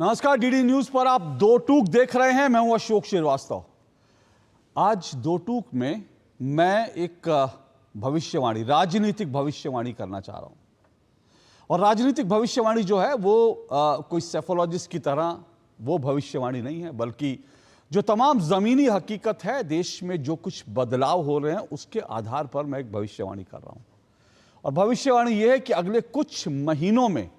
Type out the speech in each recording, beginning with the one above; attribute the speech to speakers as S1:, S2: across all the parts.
S1: नमस्कार, DD news पर आप दो टूक देख रहे हैं। मैं हूं अशोक श्रीवास्तव। आज दो टूक में मैं एक भविष्यवाणी, राजनीतिक भविष्यवाणी करना चाह रहा हूं। और राजनीतिक भविष्यवाणी जो है वो कोई सेफोलॉजिस्ट की तरह वो भविष्यवाणी नहीं है, बल्कि जो तमाम जमीनी हकीकत है, देश में जो कुछ बदलाव हो रहे हैं उसके आधार पर मैं एक भविष्यवाणी कर रहा हूं। और भविष्यवाणी यह है कि अगले कुछ महीनों में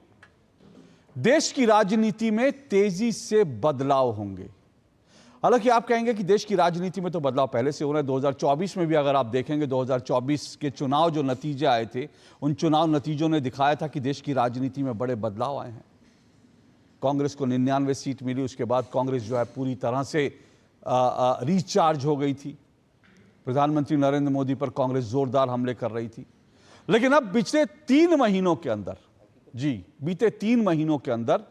S1: देश की राजनीति में तेजी से बदलाव होंगे। हालांकि आप कहेंगे कि देश की राजनीति में तो बदलाव पहले से हो रहे हैं। 2024 में भी अगर आप देखेंगे, 2024 के चुनाव जो नतीजे आए थे, उन चुनाव नतीजों ने दिखाया था कि देश की राजनीति में बड़े बदलाव आए हैं। कांग्रेस को 99 सीट मिली, उसके बाद कांग्रेस जो है पूरी तरह से रिचार्ज हो गई थी। प्रधानमंत्री नरेंद्र मोदी पर कांग्रेस जोरदार हमले कर रही थी। लेकिन अब पिछले 3 महीनों के अंदर, बीते 3 महीनों के अंदर,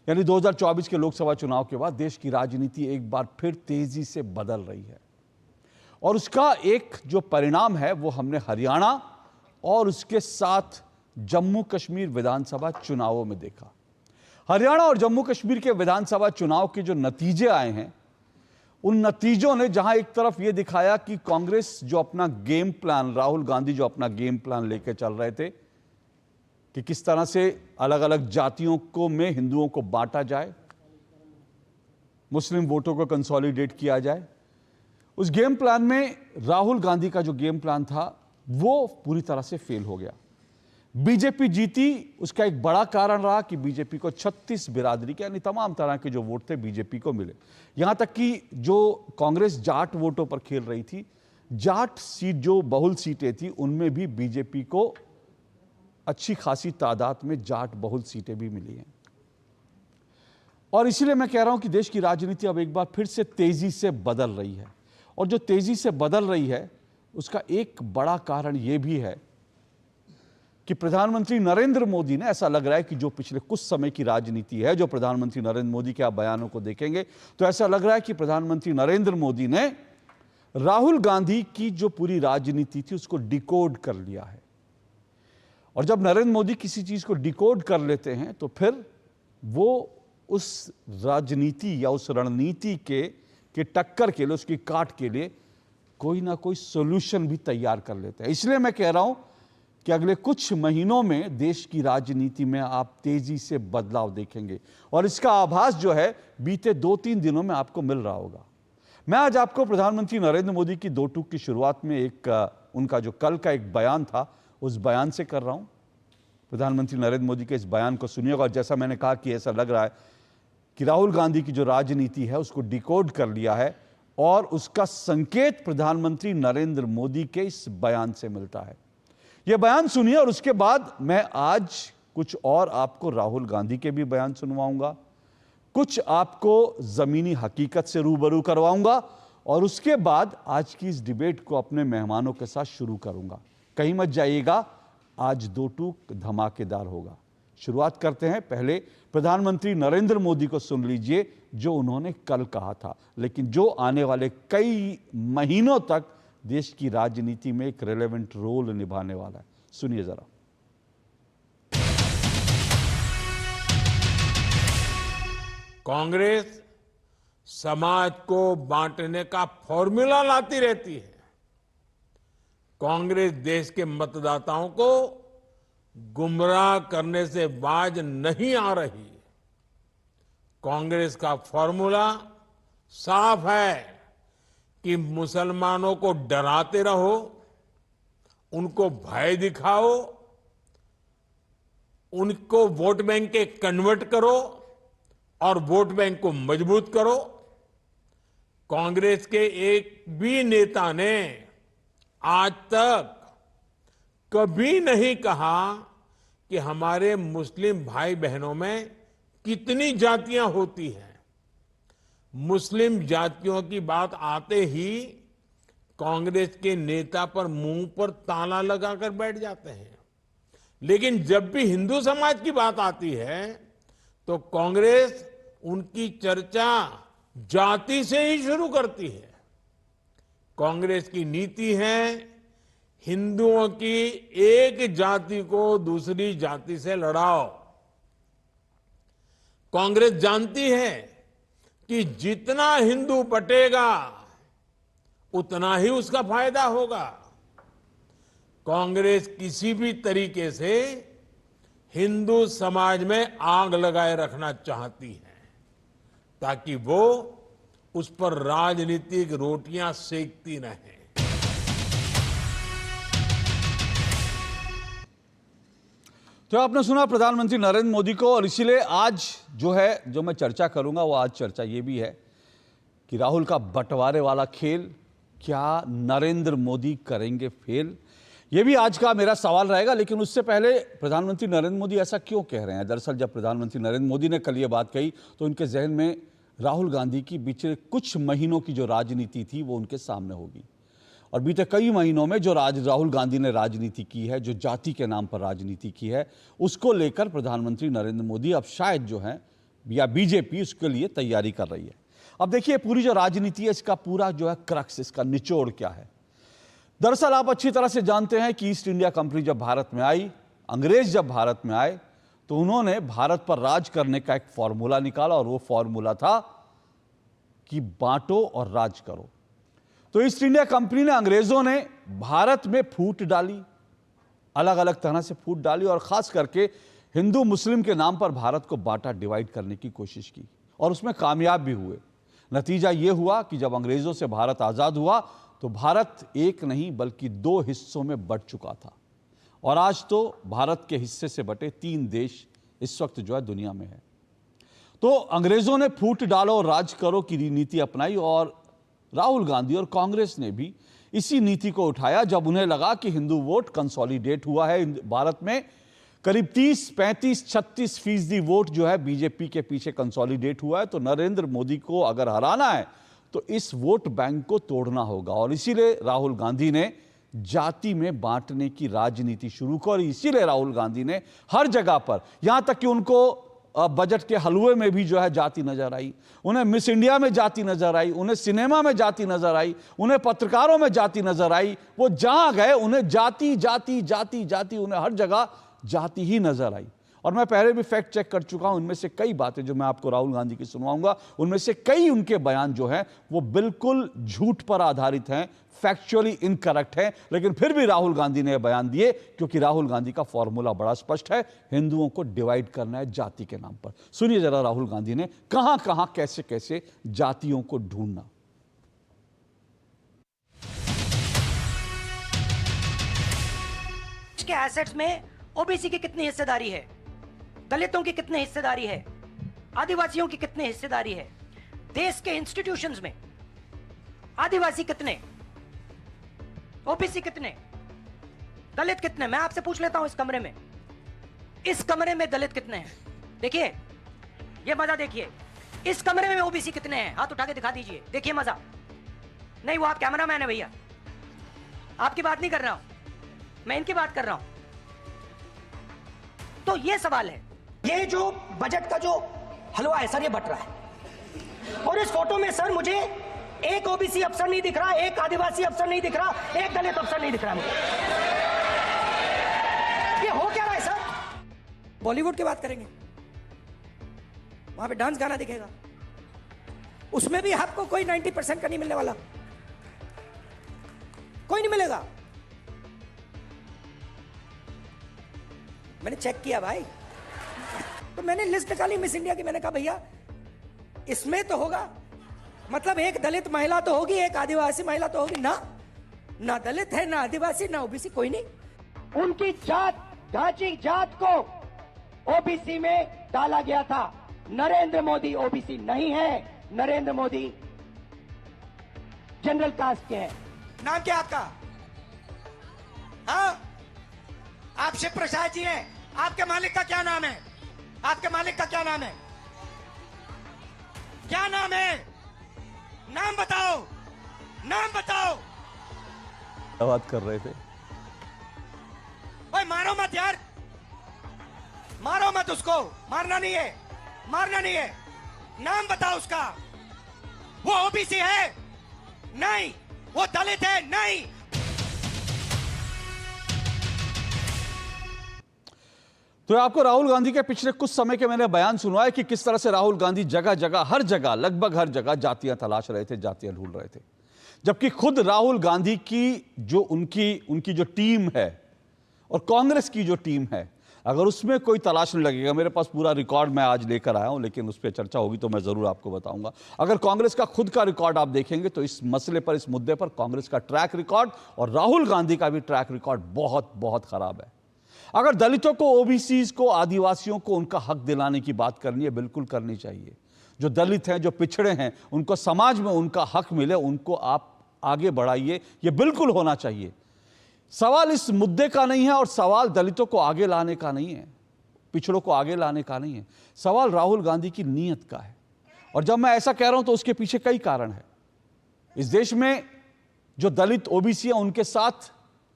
S1: यानी 2024 के लोकसभा चुनाव के बाद देश की राजनीति एक बार फिर तेजी से बदल रही है। और उसका एक जो परिणाम है वो हमने हरियाणा और उसके साथ जम्मू कश्मीर विधानसभा चुनावों में देखा। हरियाणा और जम्मू कश्मीर के विधानसभा चुनाव के जो नतीजे आए हैं, उन नतीजों ने जहां एक तरफ यह दिखाया कि कांग्रेस जो अपना गेम प्लान, राहुल गांधी जो अपना गेम प्लान लेकर चल रहे थे कि किस तरह से अलग अलग जातियों को में हिंदुओं को बांटा जाए, मुस्लिम वोटों को कंसोलिडेट किया जाए, उस गेम प्लान में राहुल गांधी का जो गेम प्लान था वो पूरी तरह से फेल हो गया। बीजेपी जीती, उसका एक बड़ा कारण रहा कि बीजेपी को 36 बिरादरी के यानी तमाम तरह के जो वोट थे बीजेपी को मिले। यहां तक कि जो कांग्रेस जाट वोटों पर खेल रही थी, जाट सीट जो बहुल सीटें थी उनमें भी बीजेपी को अच्छी खासी तादाद में जाट बहुल सीटें भी मिली हैं। और इसीलिए मैं कह रहा हूं कि देश की राजनीति अब एक बार फिर से तेजी से बदल रही है। और जो तेजी से बदल रही है उसका एक बड़ा कारण यह भी है कि प्रधानमंत्री नरेंद्र मोदी ने, ऐसा लग रहा है कि जो पिछले कुछ समय की राजनीति है, जो प्रधानमंत्री नरेंद्र मोदी के आप बयानों को देखेंगे तो ऐसा लग रहा है कि प्रधानमंत्री नरेंद्र मोदी ने राहुल गांधी की जो पूरी राजनीति थी उसको डिकोड कर लिया है। और जब नरेंद्र मोदी किसी चीज को डिकोड कर लेते हैं तो फिर वो उस राजनीति या उस रणनीति के टक्कर के लिए, उसकी काट के लिए कोई ना कोई सॉल्यूशन भी तैयार कर लेते हैं। इसलिए मैं कह रहा हूं कि अगले कुछ महीनों में देश की राजनीति में आप तेजी से बदलाव देखेंगे। और इसका आभास जो है बीते 2-3 दिनों में आपको मिल रहा होगा। मैं आज आपको प्रधानमंत्री नरेंद्र मोदी की दो टूक की शुरुआत में उनका जो कल का एक बयान था उस बयान से कर रहा हूं। प्रधानमंत्री नरेंद्र मोदी के इस बयान को सुनिएगा। और जैसा मैंने कहा कि ऐसा लग रहा है कि राहुल गांधी की जो राजनीति है उसको डिकोड कर लिया है और उसका संकेत प्रधानमंत्री नरेंद्र मोदी के इस बयान से मिलता है। यह बयान सुनिए और उसके बाद मैं आज कुछ और आपको राहुल गांधी के भी बयान सुनवाऊंगा, कुछ आपको जमीनी हकीकत से रूबरू करवाऊंगा और उसके बाद आज की इस डिबेट को अपने मेहमानों के साथ शुरू करूंगा। कहीं मत जाइएगा, आज दो टूक धमाकेदार होगा। शुरुआत करते हैं। पहले प्रधानमंत्री नरेंद्र मोदी को सुन लीजिए जो उन्होंने कल कहा था, लेकिन जो आने वाले कई महीनों तक देश की राजनीति में एक रेलेवेंट रोल निभाने वाला है। सुनिए जरा।
S2: कांग्रेस समाज को बांटने का फॉर्मूला लाती रहती है। कांग्रेस देश के मतदाताओं को गुमराह करने से बाज नहीं आ रही। कांग्रेस का फॉर्मूला साफ है कि मुसलमानों को डराते रहो, उनको भय दिखाओ, उनको वोट बैंक के कन्वर्ट करो और वोट बैंक को मजबूत करो। कांग्रेस के एक भी नेता ने आज तक कभी नहीं कहा कि हमारे मुस्लिम भाई बहनों में कितनी जातियां होती हैं। मुस्लिम जातियों की बात आते ही कांग्रेस के नेता पर मुंह पर ताला लगाकर बैठ जाते हैं। लेकिन जब भी हिंदू समाज की बात आती है तो कांग्रेस उनकी चर्चा जाति से ही शुरू करती है। कांग्रेस की नीति है हिंदुओं की एक जाति को दूसरी जाति से लड़ाओ। कांग्रेस जानती है कि जितना हिंदू बटेगा उतना ही उसका फायदा होगा। कांग्रेस किसी भी तरीके से हिंदू समाज में आग लगाए रखना चाहती है ताकि वो उस पर राजनीतिक रोटियां सेकती रहें।
S1: तो आपने सुना प्रधानमंत्री नरेंद्र मोदी को, और इसीलिए आज जो मैं चर्चा करूंगा वो आज चर्चा ये भी है कि राहुल का बंटवारे वाला खेल क्या नरेंद्र मोदी करेंगे फेल, ये भी आज का मेरा सवाल रहेगा। लेकिन उससे पहले प्रधानमंत्री नरेंद्र मोदी ऐसा क्यों कह रहे हैं? दरअसल जब प्रधानमंत्री नरेंद्र मोदी ने कल ये बात कही तो उनके जहन में राहुल गांधी की पिछले कुछ महीनों की जो राजनीति थी वो उनके सामने होगी। और बीते कई महीनों में जो राहुल गांधी ने राजनीति की है, जो जाति के नाम पर राजनीति की है, उसको लेकर प्रधानमंत्री नरेंद्र मोदी अब शायद जो है या बीजेपी उसके लिए तैयारी कर रही है। अब देखिए पूरी जो राजनीति है इसका पूरा जो है क्रक्स, इसका निचोड़ क्या है। दरअसल आप अच्छी तरह से जानते हैं कि ईस्ट इंडिया कंपनी जब भारत में आई, अंग्रेज जब भारत में आए तो उन्होंने भारत पर राज करने का एक फॉर्मूला निकाला और वो फॉर्मूला था कि बांटो और राज करो। तो ईस्ट इंडिया कंपनी ने, अंग्रेजों ने भारत में फूट डाली, अलग अलग तरह से फूट डाली और खास करके हिंदू मुस्लिम के नाम पर भारत को बांटा, डिवाइड करने की कोशिश की और उसमें कामयाब भी हुए। नतीजा यह हुआ कि जब अंग्रेजों से भारत आजाद हुआ तो भारत एक नहीं बल्कि 2 हिस्सों में बंट चुका था और आज तो भारत के हिस्से से बटे 3 देश इस वक्त जो है दुनिया में है। तो अंग्रेजों ने फूट डालो और राज करो की नीति अपनाई और राहुल गांधी और कांग्रेस ने भी इसी नीति को उठाया जब उन्हें लगा कि हिंदू वोट कंसोलिडेट हुआ है भारत में। करीब 30, 35, 36% वोट जो है बीजेपी के पीछे कंसोलिडेट हुआ है। तो नरेंद्र मोदी को अगर हराना है तो इस वोट बैंक को तोड़ना होगा और इसीलिए राहुल गांधी ने जाति में बांटने की राजनीति शुरू की। और इसीलिए राहुल गांधी ने हर जगह पर, यहां तक कि उनको बजट के हलवे में भी जो है जाति नजर आई, उन्हें मिस इंडिया में जाति नजर आई, उन्हें सिनेमा में जाति नजर आई, उन्हें पत्रकारों में जाति नजर आई। वो जहां गए उन्हें जाति जाति जाति जाति, उन्हें हर जगह जाति ही नजर आई। और मैं पहले भी फैक्ट चेक कर चुका हूं, उनमें से कई बातें जो मैं आपको राहुल गांधी की सुनवाऊंगा उनमें से कई उनके बयान जो हैं वो बिल्कुल झूठ पर आधारित हैं, फैक्चुअली इनकरेक्ट है। लेकिन फिर भी राहुल गांधी ने बयान दिए क्योंकि राहुल गांधी का फॉर्मूला बड़ा स्पष्ट है, हिंदुओं को डिवाइड करना है जाति के नाम पर। सुनिए जरा राहुल गांधी ने कहां कहां कैसे कैसे जातियों को ढूंढना।
S3: के एसेट्स में ओबीसी की कितनी हिस्सेदारी है, दलितों की कितनी हिस्सेदारी है, आदिवासियों की कितनी हिस्सेदारी है, देश के इंस्टीट्यूशंस में आदिवासी कितने, ओबीसी कितने, दलित कितने। मैं आपसे पूछ लेता हूं इस कमरे में दलित कितने हैं? देखिए ये मजा देखिए, इस कमरे में ओबीसी कितने हैं? हाथ उठा के दिखा दीजिए, देखिए मजा। नहीं वो आप कैमरामैन है भैया, आपकी बात नहीं कर रहा हूं मैं, इनकी बात कर रहा हूं। तो ये सवाल है, ये जो बजट का जो हलवा है सर ये बट रहा है और इस फोटो में सर मुझे एक ओबीसी अफसर नहीं दिख रहा, एक आदिवासी अफसर नहीं दिख रहा, एक दलित अफसर नहीं दिख रहा मुझे। ये हो क्या रहा है सर? बॉलीवुड की बात करेंगे, वहां पे डांस गाना दिखेगा, उसमें भी आपको कोई 90% का नहीं मिलने वाला, कोई नहीं मिलेगा। मैंने चेक किया भाई, तो मैंने लिस्ट निकाली मिस इंडिया की, मैंने कहा भैया इसमें तो होगा, मतलब एक दलित महिला तो होगी, एक आदिवासी महिला तो होगी ना दलित है, ना आदिवासी, ना ओबीसी, कोई नहीं।
S4: उनकी जात को ओबीसी में डाला गया था। नरेंद्र मोदी ओबीसी नहीं है, नरेंद्र मोदी जनरल कास्ट के हैं।
S3: नाम क्या आपका? हाँ, आप शिव प्रसाद जी हैं। आपके मालिक का क्या नाम है? आपके मालिक का क्या नाम है? क्या नाम है? नाम बताओ, नाम बताओ।
S1: क्या बात कर रहे थे?
S3: ओए मारो मत यार, मारो मत उसको, मारना नहीं है, मारना नहीं है। नाम बताओ उसका। वो ओबीसी है? नहीं। वो दलित है? नहीं।
S1: तो आपको राहुल गांधी के पिछले कुछ समय के मैंने बयान सुनवाए कि किस तरह से राहुल गांधी जगह जगह, हर जगह, लगभग हर जगह जातियां तलाश रहे थे, जातियां ढूंढ रहे थे। जबकि खुद राहुल गांधी की जो उनकी जो टीम है और कांग्रेस की जो टीम है, अगर उसमें कोई तलाश नहीं लगेगा, मेरे पास पूरा रिकॉर्ड मैं आज लेकर आया हूं, लेकिन उस पर चर्चा होगी तो मैं जरूर आपको बताऊंगा। अगर कांग्रेस का खुद का रिकॉर्ड आप देखेंगे तो इस मसले पर, इस मुद्दे पर कांग्रेस का ट्रैक रिकॉर्ड और राहुल गांधी का भी ट्रैक रिकॉर्ड बहुत बहुत खराब है। अगर दलितों को, ओबीसीज को, आदिवासियों को उनका हक दिलाने की बात करनी है, बिल्कुल करनी चाहिए। जो दलित हैं, जो पिछड़े हैं, उनको समाज में उनका हक मिले, उनको आप आगे बढ़ाइए, यह बिल्कुल होना चाहिए। सवाल इस मुद्दे का नहीं है और सवाल दलितों को आगे लाने का नहीं है, पिछड़ों को आगे लाने का नहीं है, सवाल राहुल गांधी की नीयत का है। और जब मैं ऐसा कह रहा हूं तो उसके पीछे कई कारण है। इस देश में जो दलित, ओबीसी हैं, उनके साथ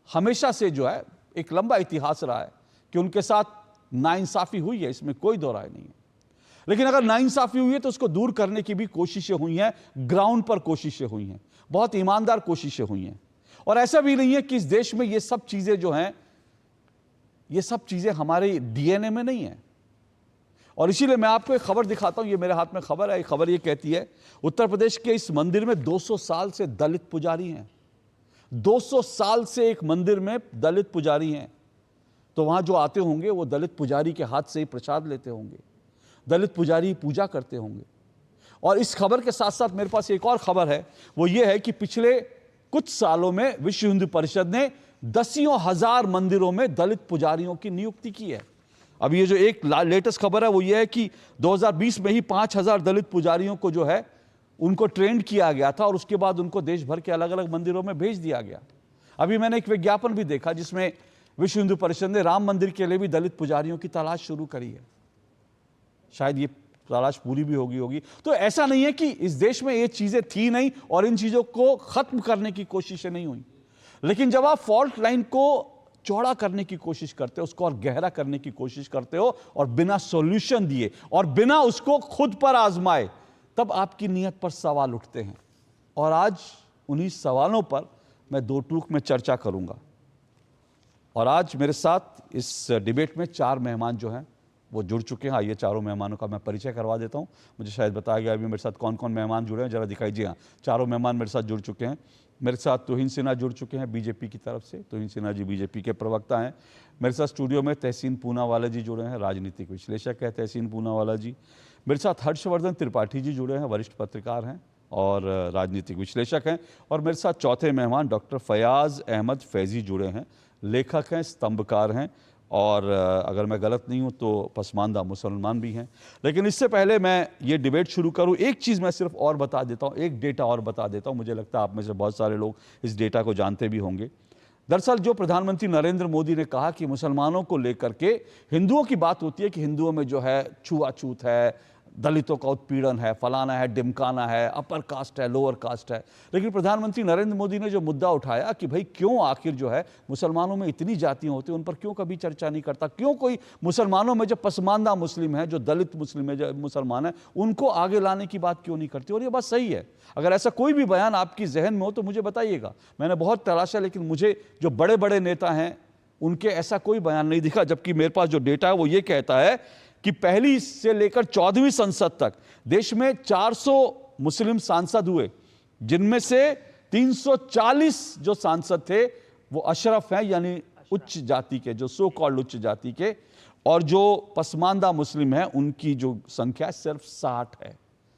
S1: हमेशा से जो है एक लंबा इतिहास रहा है कि उनके साथ नाइंसाफी हुई है, इसमें कोई दो राय नहीं है। लेकिन अगर नाइंसाफी हुई है तो उसको दूर करने की भी कोशिशें हुई हैं, ग्राउंड पर कोशिशें हुई हैं, बहुत ईमानदार कोशिशें हुई हैं। और ऐसा भी नहीं है कि इस देश में ये सब चीजें जो हैं, ये सब चीजें हमारे डीएनए में नहीं है। और इसीलिए मैं आपको एक खबर दिखाता हूं, ये मेरे हाथ में खबर है। खबर ये कहती है उत्तर प्रदेश के इस मंदिर में 200 साल से दलित पुजारी हैं। 200 साल से एक मंदिर में दलित पुजारी हैं। तो वहां जो आते होंगे वो दलित पुजारी के हाथ से ही प्रसाद लेते होंगे, दलित पुजारी पूजा करते होंगे। और इस खबर के साथ साथ मेरे पास एक और खबर है, वो ये है कि पिछले कुछ सालों में विश्व हिंदू परिषद ने दसियों हजार मंदिरों में दलित पुजारियों की नियुक्ति की है। अब ये जो एक लेटेस्ट खबर है वो ये है कि 2020 में ही 5000 दलित पुजारियों को जो है उनको ट्रेंड किया गया था और उसके बाद उनको देश भर के अलग अलग मंदिरों में भेज दिया गया। अभी मैंने एक विज्ञापन भी देखा जिसमें विश्व हिंदू परिषद ने राम मंदिर के लिए भी दलित पुजारियों की तलाश शुरू करी है। शायद ये तलाश पूरी भी होगी। तो ऐसा नहीं है कि इस देश में ये चीजें थी नहीं और इन चीजों को खत्म करने की कोशिशें नहीं हुई। लेकिन जब आप फॉल्ट लाइन को चौड़ा करने की कोशिश करते हो, उसको और गहरा करने की कोशिश करते हो और बिना सॉल्यूशन दिए और बिना उसको खुद पर आजमाए, तब आपकी नीयत पर सवाल उठते हैं। और आज उन्हीं सवालों पर मैं दो टूक में चर्चा करूंगा। और आज मेरे साथ इस डिबेट में 4 मेहमान जो हैं वो जुड़ चुके हैं। आइए चारों मेहमानों का मैं परिचय करवा देता हूं। मुझे शायद बताया गया अभी मेरे साथ कौन कौन मेहमान जुड़े हैं, जरा दिखाई। जी हाँ, चारों मेहमान मेरे साथ जुड़ चुके हैं। मेरे साथ तुहिन सिन्हा जुड़ चुके हैं बीजेपी की तरफ से। तुहिन सिन्हा जी बीजेपी के प्रवक्ता हैं। मेरे साथ स्टूडियो में तहसीन पूनावाला जी जुड़े हैं, राजनीतिक विश्लेषक है तहसीन पूनावाला जी। मेरे साथ हर्षवर्धन त्रिपाठी जी जुड़े हैं, वरिष्ठ पत्रकार हैं और राजनीतिक विश्लेषक हैं। और मेरे साथ चौथे मेहमान डॉक्टर फयाज अहमद फैजी जुड़े हैं, लेखक हैं, स्तंभकार हैं और अगर मैं गलत नहीं हूं तो पसमानदा मुसलमान भी हैं। लेकिन इससे पहले मैं ये डिबेट शुरू करूं, एक चीज़ मैं सिर्फ और बता देता हूं, एक डेटा और बता देता हूं। मुझे लगता है आप में से बहुत सारे लोग इस डेटा को जानते भी होंगे। दरअसल जो प्रधानमंत्री नरेंद्र मोदी ने कहा कि मुसलमानों को लेकर के हिंदुओं की बात होती है कि हिंदुओं में जो है छुआछूत है, दलितों का उत्पीड़न है, फलाना है, डिमकाना है, अपर कास्ट है, लोअर कास्ट है। लेकिन प्रधानमंत्री नरेंद्र मोदी ने जो मुद्दा उठाया कि भाई क्यों आखिर जो है मुसलमानों में इतनी जातियां होती हैं, उन पर क्यों कभी चर्चा नहीं करता, क्यों कोई मुसलमानों में जो पसमानदा मुस्लिम है, जो दलित मुस्लिम है, जो मुसलमान है, उनको आगे लाने की बात क्यों नहीं करती। और ये बात सही है। अगर ऐसा कोई भी बयान आपकी जहन में हो तो मुझे बताइएगा। मैंने बहुत तलाशा लेकिन मुझे जो बड़े बड़े नेता हैं उनके ऐसा कोई बयान नहीं दिखा। जबकि मेरे पास जो डेटा है वो ये कहता है कि पहली से लेकर 14वीं संसद तक देश में 400 मुस्लिम सांसद हुए, जिनमें से 340 जो सांसद थे वो अशरफ हैं, यानी उच्च जाति के, जो सो कॉल्ड उच्च जाति के, और जो पसमानदा मुस्लिम हैं उनकी जो संख्या सिर्फ 60 है,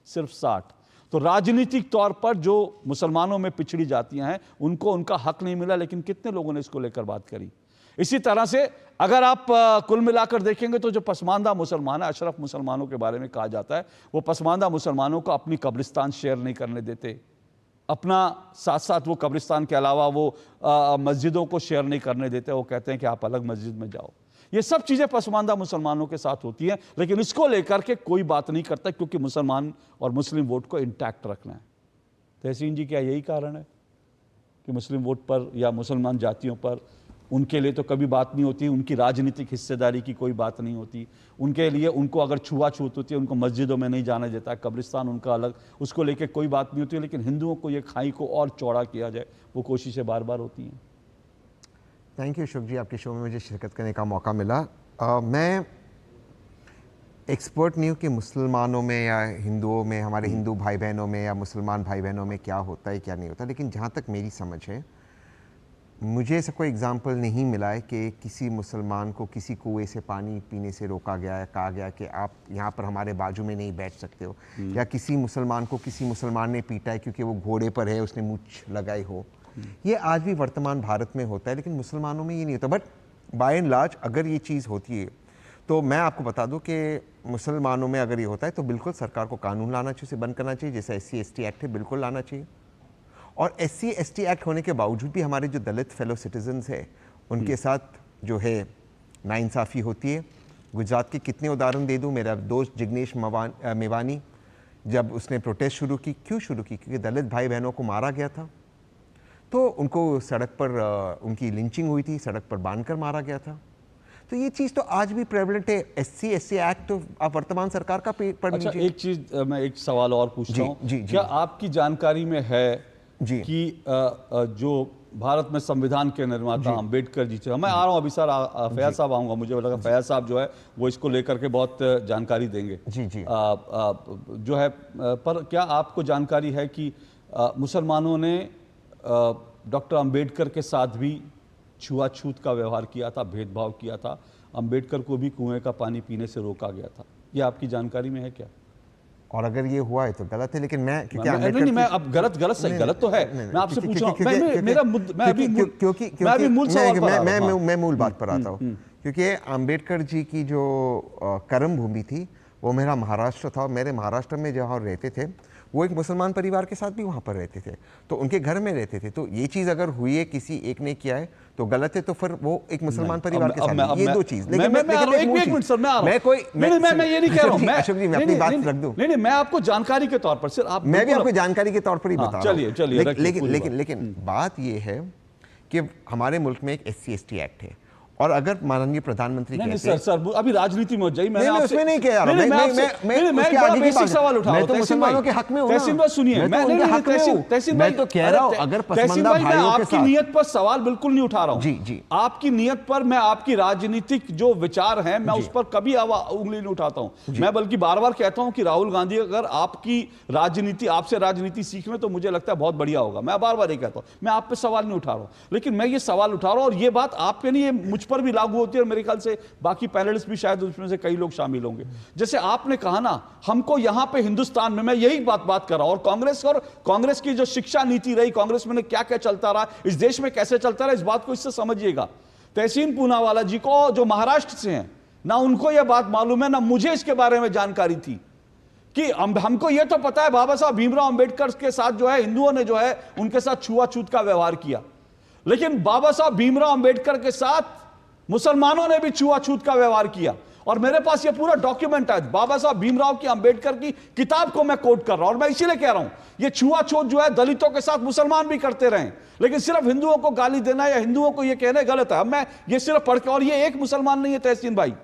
S1: सिर्फ 60। तो राजनीतिक तौर पर जो मुसलमानों में पिछड़ी जातियां हैं उनको उनका हक नहीं मिला। लेकिन कितने लोगों ने इसको लेकर बात करी। इसी तरह से अगर आप कुल मिलाकर देखेंगे तो जो पसमानदा मुसलमान है, अशरफ मुसलमानों के बारे में कहा जाता है, वो पसमानदा मुसलमानों को अपनी कब्रिस्तान शेयर नहीं करने देते, अपना साथ साथ वो कब्रिस्तान के अलावा वो मस्जिदों को शेयर नहीं करने देते। वो कहते हैं कि आप अलग मस्जिद में जाओ। ये सब चीज़ें पसमानदा मुसलमानों के साथ होती हैं, लेकिन इसको लेकर के कोई बात नहीं करता क्योंकि मुसलमान और मुस्लिम वोट को इंटैक्ट रखना है। तहसीन जी, क्या यही कारण है कि मुस्लिम वोट पर या मुसलमान जातियों पर उनके लिए तो कभी बात नहीं होती, उनकी राजनीतिक हिस्सेदारी की कोई बात नहीं होती, उनके लिए उनको अगर छुआछूत होती है, उनको मस्जिदों में नहीं जाने देता, कब्रिस्तान उनका अलग, उसको लेके कोई बात नहीं होती। लेकिन हिंदुओं को ये खाई को और चौड़ा किया जाए, वो कोशिशें बार बार होती हैं।
S5: थैंक यू शुभ जी, आपके शो में मुझे शिरकत करने का मौका मिला। मैं एक्सपर्ट नहीं हूँ कि मुसलमानों में या हिंदुओं में, हमारे हिंदू भाई बहनों में या मुसलमान भाई बहनों में क्या होता है क्या नहीं होता, लेकिन जहाँ तक मेरी समझ है, मुझे ऐसा कोई एग्जाम्पल नहीं मिला है कि किसी मुसलमान को किसी कुएं से पानी पीने से रोका गया है, कहा गया कि आप यहाँ पर हमारे बाजू में नहीं बैठ सकते हो, या किसी मुसलमान को किसी मुसलमान ने पीटा है क्योंकि वो घोड़े पर है, उसने मूंछ लगाई हो। ये आज भी वर्तमान भारत में होता है, लेकिन मुसलमानों में ये नहीं होता। बट बाय एंड लार्ज अगर ये चीज़ होती है तो मैं आपको बता दूं कि मुसलमानों में अगर ये होता है तो बिल्कुल सरकार को कानून लाना चाहिए, उसे बंद करना चाहिए, जैसे SC/ST एक्ट है बिल्कुल लाना चाहिए। और SC/ST एक्ट होने के बावजूद भी हमारे जो दलित फेलो सिटीजन्स है उनके साथ जो है नाइंसाफ़ी होती है। गुजरात के कितने उदाहरण दे दूं, मेरा दोस्त जिग्नेश मेवानी जब उसने प्रोटेस्ट शुरू की, क्यों शुरू की? क्योंकि दलित भाई बहनों को मारा गया था, तो उनको सड़क पर उनकी लिंचिंग हुई थी, सड़क पर बांधकर मारा गया था। तो ये चीज़ तो आज भी प्रेवलेंट है। SC/ST एक्ट तो आप वर्तमान सरकार का पढ़
S1: अच्छा,
S5: लीजिए।
S1: एक चीज मैं एक सवाल और पूछता हूँ,
S5: जी, जी।
S1: क्या आपकी जानकारी में है
S5: जी।
S1: कि जो भारत में संविधान के निर्माता अम्बेडकर जी थे, मैं आ रहा हूँ अभी सर, फैयाज साहब आऊँगा, मुझे लगा फैयाज साहब जो है वो इसको लेकर के बहुत जानकारी देंगे।
S5: जी, जी।
S1: जो है पर क्या आपको जानकारी है कि मुसलमानों ने डॉक्टर अम्बेडकर के साथ भी छुआछूत का व्यवहार किया था, भेदभाव किया था, अम्बेडकर को भी कुएं का पानी पीने से रोका गया था? ये आपकी जानकारी में है क्या?
S5: और अगर ये हुआ है तो गलत है, लेकिन मैं क्योंकि
S1: नहीं, मैं अब गलत सही, गलत तो है, मैं आपसे पूछ रहा हूं, मेरा मैं अभी मूल सवाल पर
S5: मैं मूल बात पर आता हूँ। क्योंकि अम्बेडकर जी की जो कर्म भूमि थी वो मेरा महाराष्ट्र था, और मेरे महाराष्ट्र में जहाँ रहते थे वो एक मुसलमान परिवार के साथ भी वहाँ पर रहते थे, तो उनके घर में रहते थे। तो ये चीज़ अगर हुई है, किसी एक ने किया है तो गलत है, तो फिर वो एक मुसलमान परिवार के साथ, ये दो चीज़।
S1: लेकिन मैं एक मिनट सर, मैं आ रहा हूं, मैं ये नहीं कह रहा हूं,
S5: अशोक जी मैं अपनी बात रख दूं।
S1: नहीं, मैं आपको जानकारी के तौर पर, सिर्फ आप,
S5: मैं भी आपको जानकारी के तौर पर ही बता रहा हूं।
S1: चलिए,
S5: लेकिन बात ये है कि हमारे मुल्क में एक SC/ST एक्ट है, और अगर माननीय प्रधानमंत्री कहते हैं,
S1: सर अभी राजनीति में जाइए, मैं
S5: उसमें नहीं कह रहा,
S1: मैं आगे की सवाल उठा रहा हूं,
S5: तो मुसलमानों के हक में हूं।
S1: तहसीन भाई सुनिए,
S5: मैं तो कह रहा हूं अगर पसमानदा भाइयों के साथ,
S1: आपकी नियत पर सवाल बिल्कुल नहीं उठा रहा हूं।
S5: जी, जी।
S1: आपकी नियत पर, मैं आपकी राजनीतिक जो विचार हैं मैं उस पर कभी उंगली नहीं उठाता हूं। मैं बल्कि बार बार कहता हूं कि राहुल गांधी अगर आपकी राजनीति, आपसे राजनीति सीख लें तो मुझे लगता है बहुत बढ़िया होगा। मैं बार बार ये कहता हूं, मैं आप पे सवाल नहीं उठा रहा हूं, लेकिन मैं ये सवाल उठा रहा हूं, और ये बात आप पे नहीं, ये मुझ पर भी लागू होती है, मेरे ख्याल से बाकी पैनलिस्ट भी शायद उसमें से कई लोग शामिल होंगे। जैसे आपने कहा ना, हमको यहां पे हिंदुस्तान में, मैं यही बात कर रहा हूं, और कांग्रेस की जो शिक्षा नीति रही, कांग्रेस में क्या क्या चलता रहा, इस देश में कैसे चलता रहा, इस बात को इससे समझिएगा। तहसीन पूनावाला जी को, जो महाराष्ट्र से हैं, ना उनको यह बात मालूम है, ना मुझे इसके बारे में जानकारी थी कि हमको यह तो पता है बाबा साहब भीमराव अंबेडकर के साथ जो है हिंदुओं ने जो है उनके साथ छुआछूत का व्यवहार किया, लेकिन बाबा साहब भीमराव अंबेडकर के साथ मुसलमानों ने भी छुआछूत का व्यवहार किया। और मेरे पास ये पूरा डॉक्यूमेंट है, बाबा साहब भीमराव की अंबेडकर की किताब को मैं कोट कर रहा हूं, और मैं इसीलिए कह रहा हूं ये छुआछूत जो है दलितों के साथ मुसलमान भी करते रहे, लेकिन सिर्फ हिंदुओं को गाली देना या हिंदुओं को ये कहना गलत है। अब मैं ये सिर्फ पढ़ के, और ये एक मुसलमान नहीं है तहसीन भाई,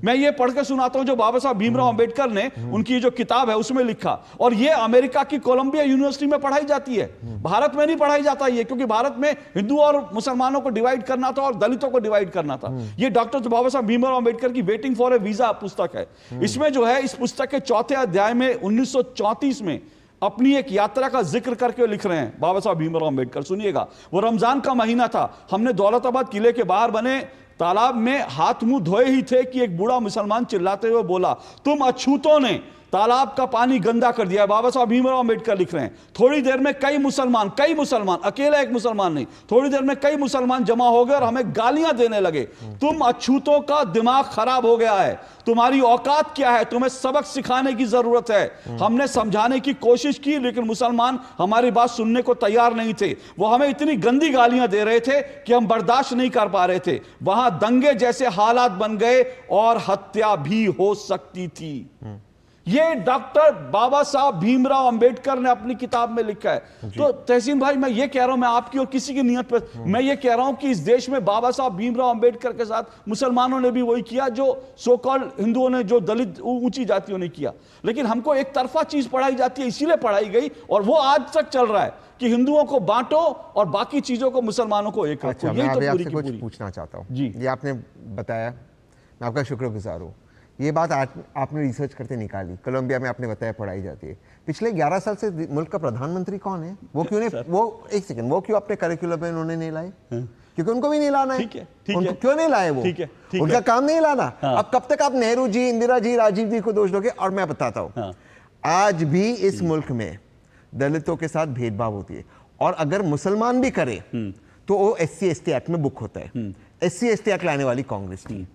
S1: मैं ये पढ़ के सुनाता हूं जो बाबा साहब भीमराव अंबेडकर ने उनकी जो किताब है उसमें लिखा, और ये अमेरिका की कोलंबिया यूनिवर्सिटी में पढ़ाई जाती है, भारत में नहीं पढ़ाई जाता ये, क्योंकि भारत में हिंदू और मुसलमानों को डिवाइड करना था और दलितों को डिवाइड करना था। ये डॉक्टर बाबा साहब भीमराव अंबेडकर की वेटिंग फॉर ए वीजा पुस्तक है। इसमें जो है, इस पुस्तक के 4थे अध्याय में 1934 में अपनी एक यात्रा का जिक्र करके लिख रहे हैं बाबा साहब भीमराव अंबेडकर। सुनिएगा, वो रमजान का महीना था, हमने दौलताबाद किले के बाहर बने तालाब में हाथ मुंह धोए ही थे कि एक बूढ़ा मुसलमान चिल्लाते हुए बोला, तुम अछूतों ने तालाब का पानी गंदा कर दिया। बाबा साहब भीमराव अंबेडकर लिख रहे हैं। थोड़ी देर में कई मुसलमान, अकेला एक मुसलमान नहीं, थोड़ी देर में कई मुसलमान जमा हो गए और हमें गालियां देने लगे, तुम अछूतों का दिमाग खराब हो गया है, तुम्हारी औकात क्या है, तुम्हें सबक सिखाने की जरूरत है। हमने समझाने की कोशिश की, लेकिन मुसलमान हमारी बात सुनने को तैयार नहीं थे। वो हमें इतनी गंदी गालियां दे रहे थे कि हम बर्दाश्त नहीं कर पा रहे थे। वहां दंगे जैसे हालात बन गए और हत्या भी हो सकती थी। ये डॉक्टर बाबा साहब भीमराव अंबेडकर ने अपनी किताब में लिखा है। तो तहसीन भाई, मैं ये कह रहा हूं, मैं आपकी और किसी की नियत पर, मैं ये कह रहा हूं कि इस देश में बाबा साहब भीमराव अंबेडकर के साथ मुसलमानों ने भी वही किया जो सो कॉल्ड हिंदुओं ने, जो दलित ऊंची जातियों ने किया। लेकिन हमको एक तरफा चीज पढ़ाई जाती है, इसीलिए पढ़ाई गई, और वो आज तक चल रहा है कि हिंदुओं को बांटो और बाकी चीजों को, मुसलमानों को एक रखो।
S5: मैं आपसे कुछ पूछना चाहता हूं जी। ये आपने बताया मैं आपका शुक्रगुजार हूँ। ये बात आपने रिसर्च करते निकाली, कोलंबिया में आपने बताया पढ़ाई जाती है। पिछले 11 साल से मुल्क का प्रधानमंत्री कौन है? वो क्यों नहीं, वो एक सेकंड, वो क्यों अपने करिकुलम में उन्होंने नहीं लाए? क्योंकि उनको भी नहीं लाना है।
S1: ठीक है,
S5: उनको क्यों नहीं लाए? वो
S1: ठीक है,
S5: उनका काम नहीं लाना। अब कब तक आप नेहरू जी, इंदिरा जी, राजीव जी को दोष दोगे? और मैं बताता हूँ, आज भी इस मुल्क में दलितों के साथ भेदभाव होती है, और अगर मुसलमान भी करे तो वो SC ST एक्ट में बुक होता है। SC ST एक्ट लाने वाली कांग्रेस थी।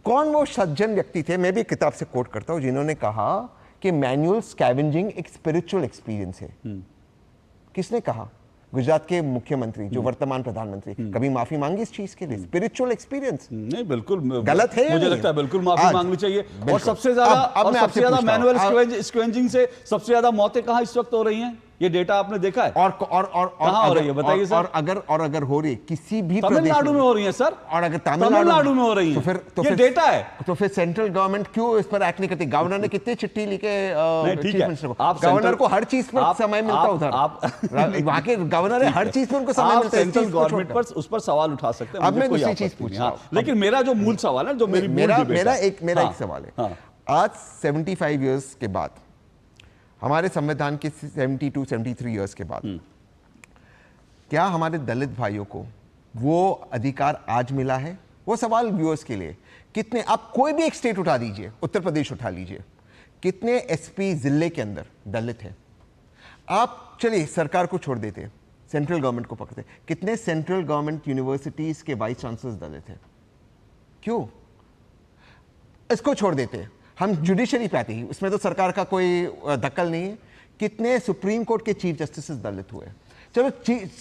S5: कौन वो सज्जन व्यक्ति थे? मैं भी किताब से कोट करता हूं, जिन्होंने कहा कि मैनुअल स्कैवेंजिंग एक स्पिरिचुअल एक्सपीरियंस है। किसने कहा? गुजरात के मुख्यमंत्री, जो वर्तमान प्रधानमंत्री, कभी माफी मांगी इस चीज के लिए? स्पिरिचुअल एक्सपीरियंस
S1: नहीं, बिल्कुल
S5: गलत है।
S1: मुझे लगता है बिल्कुल माफी मांगनी चाहिए। और सबसे ज्यादा मैनुअल स्क्वेंजिंग से सबसे ज्यादा मौतें कहां इस वक्त हो रही हैं? ये डेटा आपने देखा है?
S5: और
S1: कहां हो रही है बताइए सर?
S5: और अगर हो रही है किसी भी
S1: तमिलनाडु में हो रही है सर,
S5: और अगर
S1: तमिलनाडु में हो रही है, तो ये डेटा है।
S5: तो फिर सेंट्रल गवर्नमेंट क्यों इस पर एक्ट नहीं करती? गवर्नर ने कितनी चिट्ठी लिखे
S1: ठीक है,
S5: आप गवर्नर को हर चीज पर समय मिलता उधर, वहां के गवर्नर है, हर चीज पर उनको समय मिलता है।
S1: सेंट्रल गवर्नमेंट पर उस पर सवाल उठा सकते हैं।
S5: अब मैं दूसरी चीज पूछ रहा हूं,
S1: लेकिन मेरा जो मूल सवाल है, जो
S5: मेरा एक सवाल है, आज 75 इयर्स के बाद, हमारे संविधान के 72-73 इयर्स के बाद, क्या हमारे दलित भाइयों को वो अधिकार आज मिला है? वो सवाल व्यूअर्स के लिए। कितने, आप कोई भी एक स्टेट उठा दीजिए, उत्तर प्रदेश उठा लीजिए, कितने SP जिले के अंदर दलित हैं? आप चलिए सरकार को छोड़ देते, सेंट्रल गवर्नमेंट को पकड़ते, कितने सेंट्रल गवर्नमेंट यूनिवर्सिटीज के वाइस चांसलर्स दलित हैं? क्यों? इसको छोड़ देते, हम जुडिशरी पे आते ही, उसमें तो सरकार का कोई दखल नहीं है। कितने सुप्रीम कोर्ट के चीफ जस्टिस दलित हुए? चलो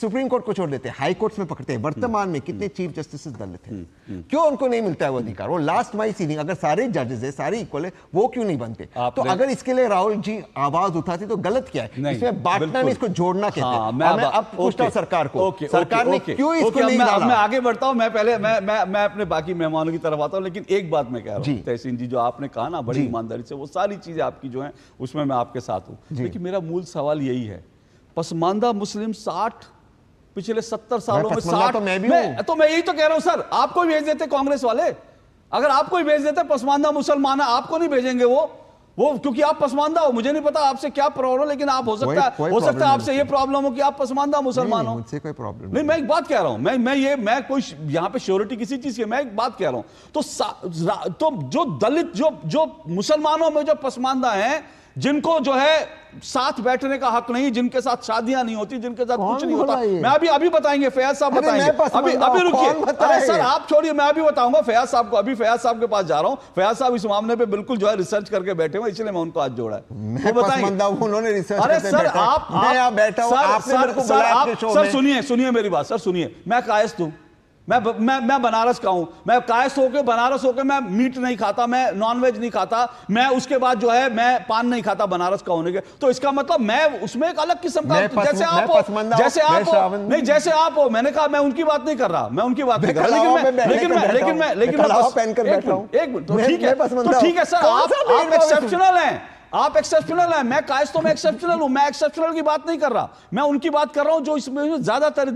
S5: सुप्रीम कोर्ट को छोड़ देते हैं, हाई कोर्ट्स में पकड़ते हैं, वर्तमान में कितने चीफ जस्टिस दलित हैं? क्यों उनको नहीं मिलता है वो अधिकार? वो लास्ट माइल सीलिंग, अगर सारे जजेस है, सारे इक्वल है, वो क्यों नहीं बनते? तो अगर इसके लिए राहुल जी आवाज उठाते तो गलत क्या है? इसमें बांटना नहीं, इसको जोड़ना कहते हैं। मैं अब पूछता हूं सरकार को, सरकार ने क्यों इसको नहीं डाला?
S1: मैं आगे बढ़ता हूं, मैं अपने बाकी मेहमानों की तरफ आता हूं, लेकिन एक बात मैं कह रहा हूं, तहसीन जी, जो आपने कहा ना बड़ी ईमानदारी से, वो सारी चीजें आपकी जो है उसमें मैं आपके साथ हूं, लेकिन मेरा मूल सवाल यही है, पसमानदा मुस्लिम 60 पिछले 70 सालों में 60,
S5: तो मैं
S1: यही तो कह रहा हूं सर, आपको भेज देते कांग्रेस वाले, अगर आपको ही भेज देते पसमानदा मुसलमान है, आपको नहीं भेजेंगे वो क्योंकि आप पसमानदा हो। मुझे नहीं पता आपसे क्या प्रॉब्लम, लेकिन आप हो सकता है आपसे ये प्रॉब्लम हो कि आप पसमानदा मुसलमान हो।
S5: मुझसे कोई प्रॉब्लम
S1: नहीं, मैं एक बात कह रहा हूं, मैं कोई यहां पे श्योरिटी किसी चीज की, मैं एक बात कह रहा हूं, तो जो दलित, जो मुसलमानों में जो पसमानदा हैं, जिनको जो है साथ बैठने का हक नहीं, जिनके साथ शादियां नहीं होती, जिनके साथ कुछ नहीं होता, मैं अभी बताएंगे, फैयाज साहब बताएंगे, अभी रुकिए, अरे सर आप छोड़िए, मैं अभी बताऊंगा फैयाज साहब को, अभी फैयाज साहब के पास जा रहा हूं। फैयाज साहब इस मामले पे बिल्कुल जो है रिसर्च करके बैठे हुए, इसलिए मैं उनको आज जोड़ा है, वो बताएंगे।
S5: उन्होंने रिसर्च,
S1: अरे सर आप
S5: बैठा हूं, आपने मेरे को बुलाया अपने शो में।
S1: सर सुनिए मेरी बात, सर सुनिए, मैं कायस्थ हूं, मैं बनारस का हूं, मैं कायस्थ होकर बनारस होकर मैं मीट नहीं खाता, मैं नॉनवेज नहीं खाता, मैं उसके बाद जो है मैं पान नहीं खाता बनारस का होने के, तो इसका मतलब मैं उसमें एक अलग किस्म का, जैसे आप हो, मैंने कहा मैं उनकी बात नहीं कर रहा, मैं उनकी बात नहीं कर रहा, लेकिन ठीक है सर, आप एक्सेप्शनल हैं, आप एक्सेप्शनल हैं, मैं कायस्तों में एक्सेप्शनल हूं, मैं एक्सेप्शनल की बात नहीं कर रहा, मैं उनकी बात कर रहा हूं जो इसमें ज्यादातर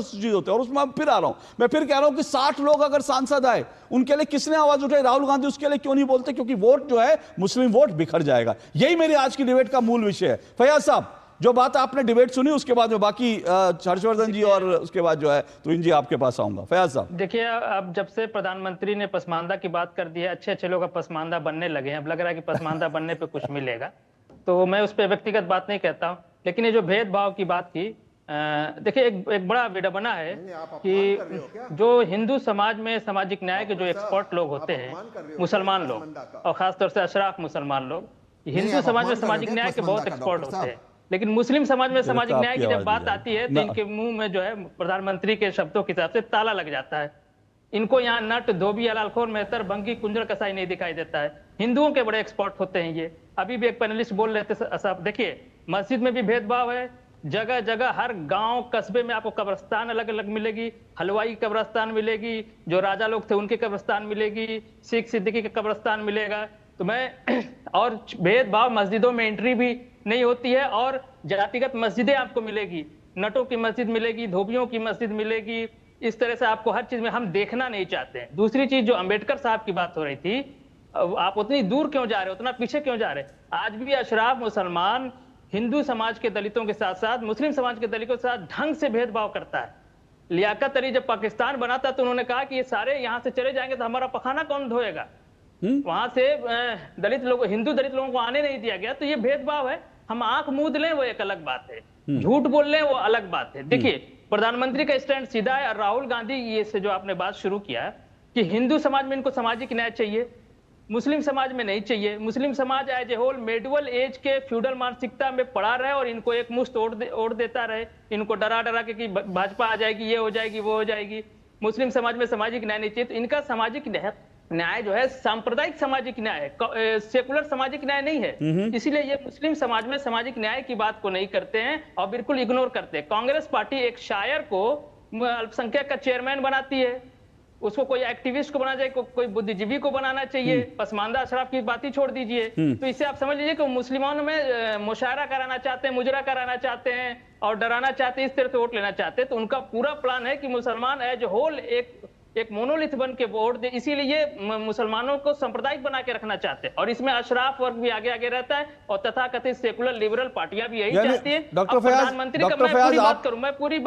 S1: चीज होते हैं। और उसमें फिर आ रहा हूं, मैं फिर कह रहा हूं कि 60 लोग अगर सांसद आए, उनके लिए किसने आवाज उठाई? राहुल गांधी उसके लिए क्यों नहीं बोलते? क्योंकि वोट जो है मुस्लिम वोट बिखर जाएगा। यही मेरी आज की डिबेट का मूल विषय है। फैयाज साहब, जो बात आपने डिबेट सुनी, उसके बाद में बाकी हर्षवर्धन जी और उसके बाद जो है तुहिन जी आपके पास आऊंगा। फैयाज साहब,
S6: देखिए, अब जब से प्रधानमंत्री ने पसमानदा की बात कर दी है, अच्छे लोग पसमानदा बनने लगे हैं, अब लग रहा है कि पसमानदा बनने पे कुछ मिलेगा, तो मैं उस पर व्यक्तिगत बात नहीं कहता हूं। लेकिन ये जो भेदभाव की बात की, देखिए एक बड़ा विडंबना है कि जो हिंदू समाज में सामाजिक न्याय के जो एक्सपर्ट लोग होते हैं, मुसलमान लोग, और खासतौर से अशराफ मुसलमान लोग, हिंदू समाज में सामाजिक न्याय के बहुत एक्सपर्ट होते हैं, लेकिन मुस्लिम समाज में सामाजिक न्याय की जब बात आती है तो इनके मुंह में जो है प्रधानमंत्री के शब्दों के हिसाब से ताला लग जाता है। इनको यहाँ नट, धोबी, हलालखोर, मेहतर, बंगी, कुंजर, कसाई नहीं दिखाई देता है। हिंदुओं के बड़े एक्सपर्ट होते हैं ये। अभी भी एक पैनलिस्ट बोल रहे थे साहब, देखिए मस्जिद में भी भेदभाव है, जगह जगह हर गांव कस्बे में आपको कब्रिस्तान अलग अलग मिलेगी, हलवाई की कब्रिस्तान मिलेगी, जो राजा लोग थे उनकी कब्रिस्तान मिलेगी, शेख सिद्दीकी का कब्रिस्तान मिलेगा। तो मैं और भेदभाव, मस्जिदों में एंट्री भी नहीं होती है और जातिगत मस्जिदें आपको मिलेगी, नटों की मस्जिद मिलेगी, धोबियों की मस्जिद मिलेगी, इस तरह से आपको हर चीज में हम देखना नहीं चाहते हैं। दूसरी चीज जो अंबेडकर साहब की बात हो रही थी, आप उतनी दूर क्यों जा रहे हो, उतना पीछे क्यों जा रहे हैं? आज भी अशराफ मुसलमान हिंदू समाज के दलितों के साथ साथ मुस्लिम समाज के दलितों के साथ ढंग से भेदभाव करता है। लियाकत अली जब पाकिस्तान बना था तो उन्होंने कहा कि ये सारे यहां से चले जाएंगे तो हमारा पखाना कौन धोएगा? वहां से दलित लोग, हिंदू दलित लोगों को आने नहीं दिया गया। तो ये भेदभाव है। हम आंख मूंद लें वो एक अलग बात है, झूठ बोल लें वो अलग बात है। देखिए, प्रधानमंत्री का स्टैंड सीधा है और राहुल गांधी ये से जो आपने बात शुरू किया है कि हिंदू समाज में इनको सामाजिक न्याय चाहिए, मुस्लिम समाज में नहीं चाहिए। मुस्लिम समाज as a whole medieval age के फ्यूडल मानसिकता में पड़ा रहे और इनको एक मुश्त ओढ़ देता रहे, इनको डरा डरा के कि भाजपा आ जाएगी, ये हो जाएगी, वो हो जाएगी। मुस्लिम समाज में सामाजिक न्याय नहीं चाहिए। तो इनका सामाजिक न्याय जो है सांप्रदायिक सामाजिक न्याय है, सेकुलर सामाजिक न्याय नहीं है। इसीलिए ये मुस्लिम समाज में सामाजिक न्याय की बात को नहीं करते हैं और बिल्कुल इग्नोर करते हैं। कांग्रेस पार्टी एक शायर को अल्पसंख्यक का चेयरमैन बनाती है, उसको कोई एक्टिविस्ट को बनाना चाहिए, कोई बुद्धिजीवी को बनाना चाहिए। पसमानदा अशराफ की बात ही छोड़ दीजिए। तो इससे आप समझ लीजिए कि मुसलमानों में मुशायरा कराना चाहते हैं, मुजरा कराना चाहते हैं और डराना चाहते हैं, इस तरह से वोट लेना चाहते हैं। तो उनका पूरा प्लान है कि मुसलमान एज होल एक मोनोलिथ बन के वोट दे। इसीलिए ये मुसलमानों को सांप्रदायिक बना के रखना चाहते हैं और इसमें अशराफ वर्ग भी आगे आगे रहता है और तथाकथित सेकुलर लिबरल पार्टियां भी यही चाहती है।
S1: डॉक्टर फयाज,
S6: प्रधानमंत्री का मैं पूरी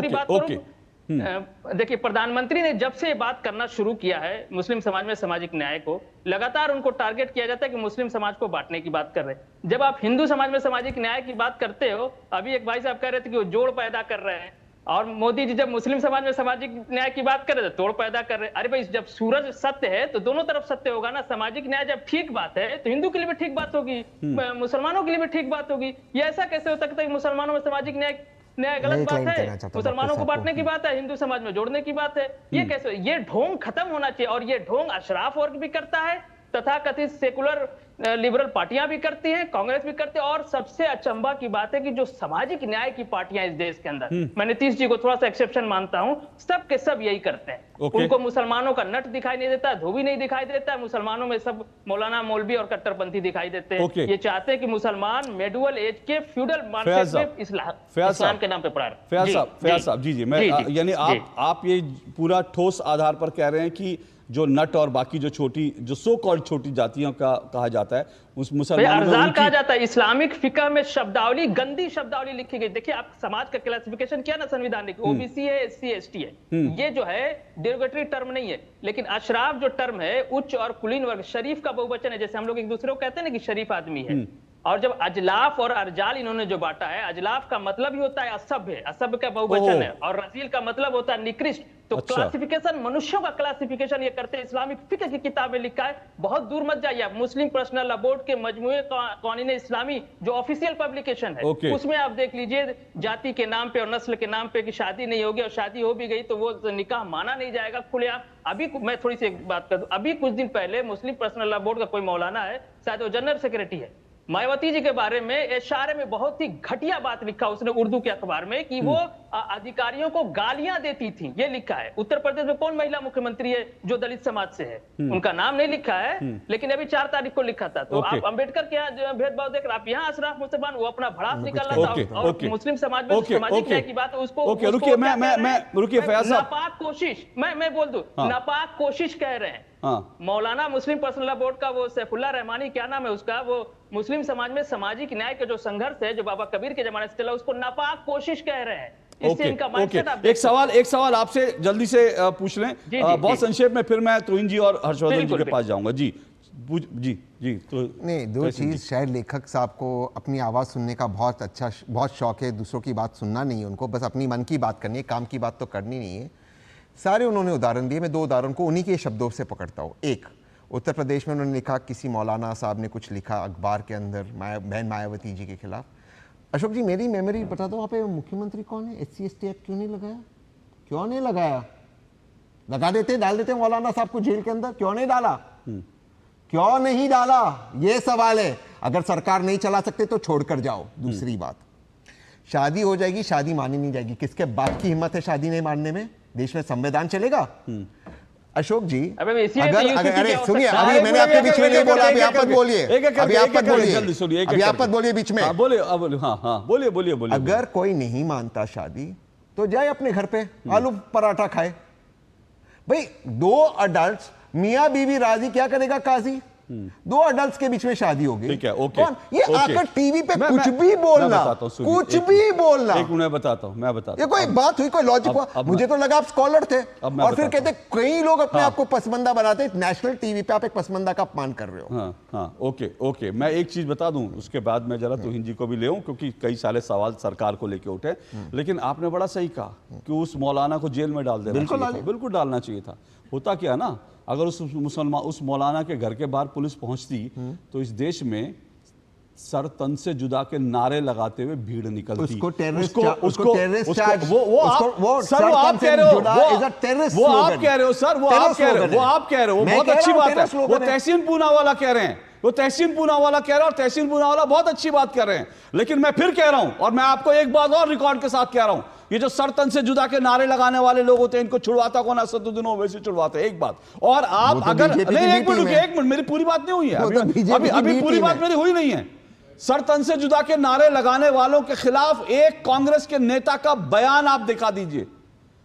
S6: बात करूं। देखिए, प्रधानमंत्री ने जब से बात करना शुरू किया है मुस्लिम समाज में सामाजिक न्याय को, लगातार उनको टारगेट किया जाता है कि मुस्लिम समाज को बांटने की बात कर रहे हैं। जब आप हिंदू समाज में सामाजिक न्याय की बात करते हो, अभी एक भाई साहब कह रहे थे कि वो जोड़ पैदा कर रहे हैं, और मोदी जी जब मुस्लिम समाज में सामाजिक न्याय की बात कर रहे थे तोड़ पैदा कर रहे हैं। अरे भाई, जब सूरज सत्य है तो दोनों तरफ सत्य होगा ना। सामाजिक न्याय जब ठीक बात है तो हिंदू के लिए भी ठीक बात होगी, मुसलमानों के लिए भी ठीक बात होगी। ये ऐसा कैसे हो सकता है कि मुसलमानों में सामाजिक न्याय गलत बात है, मुसलमानों को बांटने की बात है, हिंदू समाज में जोड़ने की बात है? ये कैसे? ये ढोंग खत्म होना चाहिए और ये ढोंग अशराफ वर्ग भी करता है, तथाकथित सेकुलर लिबरल पार्टियां भी करती हैं, कांग्रेस भी करती है। और सबसे अचंभा की बात है कि जो सामाजिक न्याय की पार्टियां इस देश के अंदर, मैं नीतीश जी को थोड़ा सा एक्सेप्शन मानता हूं, सब के सब यही करते हैं। उनको मुसलमानों का नट दिखाई नहीं देता, धोबी नहीं दिखाई देता है। मुसलमानों में सब मौलाना, मौलवी और कट्टरपंथी दिखाई देते हैं। ये चाहते हैं कि मुसलमान मेडुअल एज के फ्यूडल मानसिकता में इस्लाम के नाम पे पड़ा रहे।
S1: फयाज साहब, जी, मैं यानी आप ये पूरा ठोस आधार पर कह रहे हैं कि जो नट और बाकी जो सो कॉल्ड छोटी जातियों का कहा जाता है, उस मुसलमानों में
S6: कहा जाता है। इस्लामिक फिकह में शब्दावली, गंदी शब्दावली लिखी गई। देखिए, आप समाज का क्लासिफिकेशन किया ना संविधान ने, ओबीसी है, एससी एसटी है। ये जो है डेरोगेटरी टर्म नहीं है, लेकिन अशराफ जो टर्म है, उच्च और कुलीन वर्ग, शरीफ का बहुवचन है। जैसे हम लोग एक दूसरे को कहते हैं ना कि शरीफ आदमी है। और जब अजलाफ और अर्जाल इन्होंने जो बांटा है, अजलाफ का मतलब ही होता है असभ्य, असभ्य का बहुवचन है, और रजील का मतलब होता है निकृष्ट। तो क्लासिफिकेशन, मनुष्यों का क्लासिफिकेशन ये करते हैं। इस्लामिक फिक्र की किताब में लिखा है, बहुत दूर मत जाइए आप, मुस्लिम पर्सनल लॉ बोर्ड के मजमूए कानून इस्लामी जो ऑफिशियल पब्लिकेशन है, उसमें आप देख लीजिए, जाति के नाम पे और नस्ल के नाम पे कि शादी नहीं होगी, और शादी हो भी गई तो वो निकाह माना नहीं जाएगा खुलेआम। अभी मैं थोड़ी सी एक बात कर दूं, अभी कुछ दिन पहले मुस्लिम पर्सनल लॉ बोर्ड का कोई मौलाना है, शायद वो जनरल सेक्रेटरी है, मायावती जी के बारे में इशारे में बहुत ही घटिया बात लिखा उसने उर्दू के अखबार में कि वो अधिकारियों को गालियां देती थी। ये लिखा है। उत्तर प्रदेश में कौन महिला मुख्यमंत्री है जो दलित समाज से है? उनका नाम नहीं लिखा है, लेकिन अभी 4 तारीख को लिखा था। तो आप अंबेडकर के यहाँ भेदभाव देख रहे, आप यहाँ अशराफ मुसलमान, वो अपना भड़ास निकाल रहा था, और मुस्लिम समाज में सामाजिक न्याय की बात है उसको
S1: रुकिए फयाज साहब,
S6: नापाक कोशिश, मैं बोल दूं, नापाक कोशिश कह रहे हैं। मौलाना मुस्लिम पर्सनल लॉ बोर्ड का वो सैफुल्लाह रहमानी, क्या नाम है उसका, वो मुस्लिम समाज में सामाजिक न्याय का जो संघर्ष है जो बाबा कबीर के जमाने से चला, उसको नापाक कोशिश कह रहे हैं। इससे इनका माइंडसेट आप
S1: एक सवाल आपसे जल्दी से पूछ लें, बहुत संक्षेप में, फिर मैं तुहिन जी और हर्षवर्धन जी के पास जाऊंगा। जी तो
S5: नहीं, दो चीज़, शायद लेखक साहब को अपनी आवाज़ सुनने का बहुत शौक है, दूसरों की बात सुनना नहीं है उनको, बस अपनी मन की बात करनी है, काम की बात तो करनी नहीं है। सारे उन्होंने उदाहरण दिए, मैं 2 उदाहरण को उन्हीं के शब्दों से पकड़ता हूँ। एक, उत्तर प्रदेश में उन्होंने लिखा, किसी मौलाना साहब ने कुछ लिखा अखबार के अंदर बहन मायावती जी के खिलाफ। अशोक जी, मेरी मेमोरी बता दो, वहाँ पे मुख्यमंत्री कौन है? SC ST एक्ट क्यों नहीं लगाया? क्यों नहीं लगाया? लगा देते, डाल देते मौलाना साहब को जेल के अंदर, क्यों नहीं डाला? क्यों नहीं डाला? ये सवाल है। अगर सरकार नहीं चला सकते तो छोड़कर जाओ। दूसरी बात, शादी हो जाएगी, शादी मानी नहीं जाएगी, किसके बाप की हिम्मत है शादी नहीं मानने में? देश में संविधान चलेगा? अशोक जी, अरे सुनिए, अभी मैंने आपके बीच में नहीं बोला, अभी आप मत बोलिए, अभी आप मत बोलिए बीच में,
S1: बोलिए।
S5: अगर कोई नहीं मानता शादी तो जाए अपने घर पे आलू पराठा खाए। भाई दो अडल्ट्स, मियां बीवी राजी, क्या करेगा काजी? दो अडल्ट्स के बीच में शादी होगी,
S1: ठीक है, ओके,
S5: कौन ये
S1: ओके।
S5: आकर टीवी पे
S1: मैं-
S5: कुछ
S1: मैं-
S5: भी
S1: मैं
S5: बोलना,
S1: बताता हूं, सुनिए,
S5: कुछ
S1: एक
S5: भी
S1: मिनट,
S5: बोलना,
S1: एक मिनट मैं बताता हूं।
S5: ये कोई बात हुई, कोई लॉजिक हुआ?
S1: अब
S5: मुझे तो लगा आप स्कॉलर थे,
S1: अब मैं
S5: और फिर
S1: बताता
S5: कहते कई लोग अपने
S1: हाँ।
S5: आप को पसमंदा बनाते हैं। नेशनल टीवी पे आप एक पसमंदा का अपमान कर रहे हो।
S1: हाँ हाँ, ओके ओके, मैं एक चीज बता दूं, उसके बाद मैं जरा तुहिन जी को भी ले आऊं, क्योंकि कई सारे सवाल सरकार को लेके उठे। लेकिन आपने बड़ा सही कहा कि उस मौलाना को जेल में डाल देना
S5: बिल्कुल
S1: चाहिए था, बिल्कुल डालना चाहिए था। होता क्या ना, अगर उस मौलाना के घर के बाहर पुलिस पहुंचती तो इस देश में सर तन से जुदा के नारे लगाते हुए भीड़ निकलती।
S5: उसको टेररिस्ट
S1: उसको
S5: टेररिस्ट
S1: उसको-
S5: चार्ज,
S1: वो आप
S5: वो
S1: सर, वो आप कह रहे हो,
S5: इज अ टेररिस्ट
S1: वो आप
S5: स्लोगन।
S1: कह रहे हो सर, वो आप कह रहे हो, वो आप कह रहे हो, बहुत अच्छी बात है। वो तहसीन पूनावाला कह रहे हैं, वो तहसीन पूनावाला कह रहे हैं, और तहसीन पूनावाला बहुत अच्छी बात कर रहे हैं। लेकिन मैं फिर कह रहा हूं, और मैं आपको एक बात और रिकॉर्ड के साथ कह रहा हूं, ये जो सर तन से जुदा के नारे लगाने वाले लोग होते हैं, इनको छुड़वाता कौन? असदुद्दीन ओवैसी छुड़वाते हैं। एक बात और आप अगर नहीं, एक मिनट, मेरी पूरी बात नहीं हुई है, अभी पूरी बात मेरी हुई नहीं है। सर तन से जुदा के नारे लगाने वालों के खिलाफ एक कांग्रेस के नेता का बयान आप दिखा दीजिए।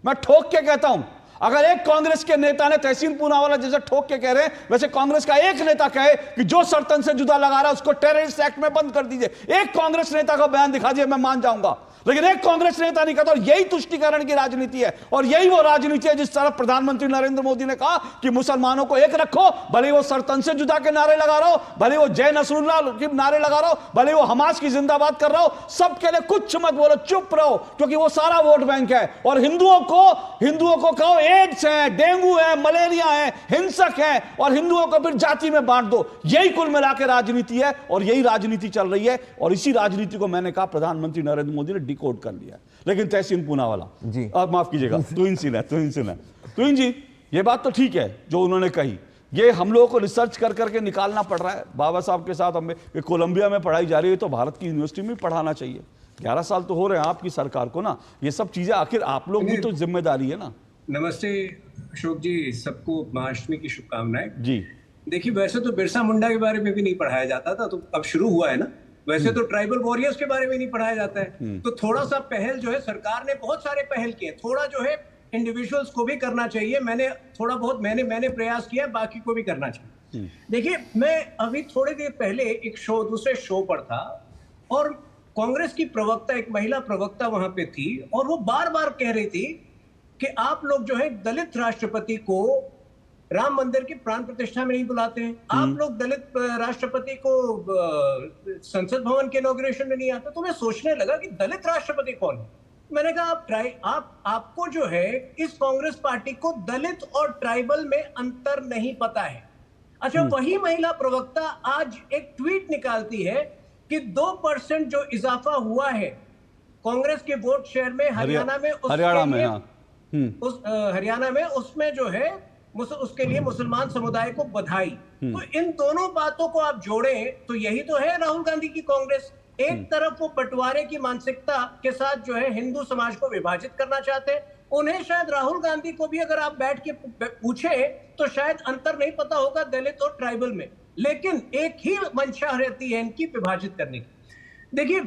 S1: मैं ठोक के कहता हूं, अगर एक कांग्रेस के नेता ने तहसीन पूनावाला जैसे ठोक के कह रहे हैं, वैसे कांग्रेस का एक नेता कहे कि जो सर तन से जुदा लगा रहा है उसको टेररिस्ट एक्ट में बंद कर दीजिए, एक कांग्रेस नेता का बयान दिखा दीजिए, मैं मान जाऊंगा। लेकिन एक कांग्रेस नेता नहीं कहता। और यही तुष्टीकरण की राजनीति है, और यही वो राजनीति है जिस तरह प्रधानमंत्री नरेंद्र मोदी ने कहा कि मुसलमानों को एक रखो, भले वो सरतन से जुदा के नारे लगा रहा हो, भले वो जय नसरुल्लाह के नारे लगा रहा हो, भले वो हमास की जिंदाबाद कर रहा हो, सबके लिए कुछ मत बोलो, चुप रहो, क्योंकि वो सारा वोट बैंक है। और हिंदुओं को कहो एड्स है, डेंगू है, मलेरिया है, हिंसक है, और हिंदुओं को फिर जाति में बांट दो। यही कुल मिला के राजनीति है, और यही राजनीति चल रही है। और इसी राजनीति को मैंने कहा प्रधानमंत्री नरेंद्र मोदी ने डिकोड कर लिया। लेकिन तहसीन पूनावाला
S5: जी,
S1: आप माफ कीजिएगा, तुहिन जी, ये बात तो ठीक है जो उन्होंने कही, ये हम लोगों को रिसर्च कर करके निकालना पड़ रहा है। बाबा साहब के साथ हमें कोलंबिया में पढ़ाई जा रही है, तो भारत की यूनिवर्सिटी में पढ़ाना चाहिए। 11 साल तो हो रहे हैं आपकी सरकार को ना, ये सब चीजें आखिर आप लोग भी तो जिम्मेदारी है ना।
S7: नमस्ते अशोक जी, सबको महाअष्टमी की शुभकामनाएं
S1: जी।
S7: देखिए, वैसे तो बिरसा मुंडा के बारे में भी नहीं पढ़ाया जाता था, तो अब शुरू हुआ है ना। वैसे तो ट्राइबल वॉरियर्स के बारे में नहीं पढ़ाया जाता है, तो थोड़ा सा पहल जो है, सरकार ने बहुत सारे पहल किए, थोड़ा जो है इंडिविजुअल्स को भी करना चाहिए। मैंने प्रयास किया, बाकी को भी करना चाहिए। देखिए, मैं अभी थोड़ी देर पहले एक दूसरे शो पर था, और कांग्रेस की प्रवक्ता, एक महिला प्रवक्ता वहां पे थी, और वो बार बार कह रही थी कि आप लोग जो है दलित राष्ट्रपति को राम मंदिर की प्राण प्रतिष्ठा में नहीं बुलाते हैं, आप लोग दलित राष्ट्रपति को संसद भवन के इनॉग्रेशन में नहीं आते। तो मैं सोचने लगा कि दलित राष्ट्रपति कौन है। मैंने कहा आपको जो है इस कांग्रेस पार्टी को दलित और ट्राइबल में अंतर नहीं पता है। अच्छा, वही महिला प्रवक्ता आज एक ट्वीट निकालती है कि 2% जो इजाफा हुआ है कांग्रेस के वोट शेयर में हरियाणा में, हरियाणा में उसमें जो है उसके लिए मुसलमान समुदाय को बधाई। तो इन दोनों बातों को आप जोड़ें तो यही तो है राहुल गांधी की कांग्रेस। एक तरफ वो बंटवारे की मानसिकता के साथ जो है हिंदू समाज को विभाजित करना चाहते हैं। उन्हें शायद राहुल गांधी को भी अगर आप बैठ के पूछे तो शायद अंतर नहीं पता होगा दलित और ट्राइबल में, लेकिन एक ही मंशा रहती है इनकी विभाजित करने की। देखिए,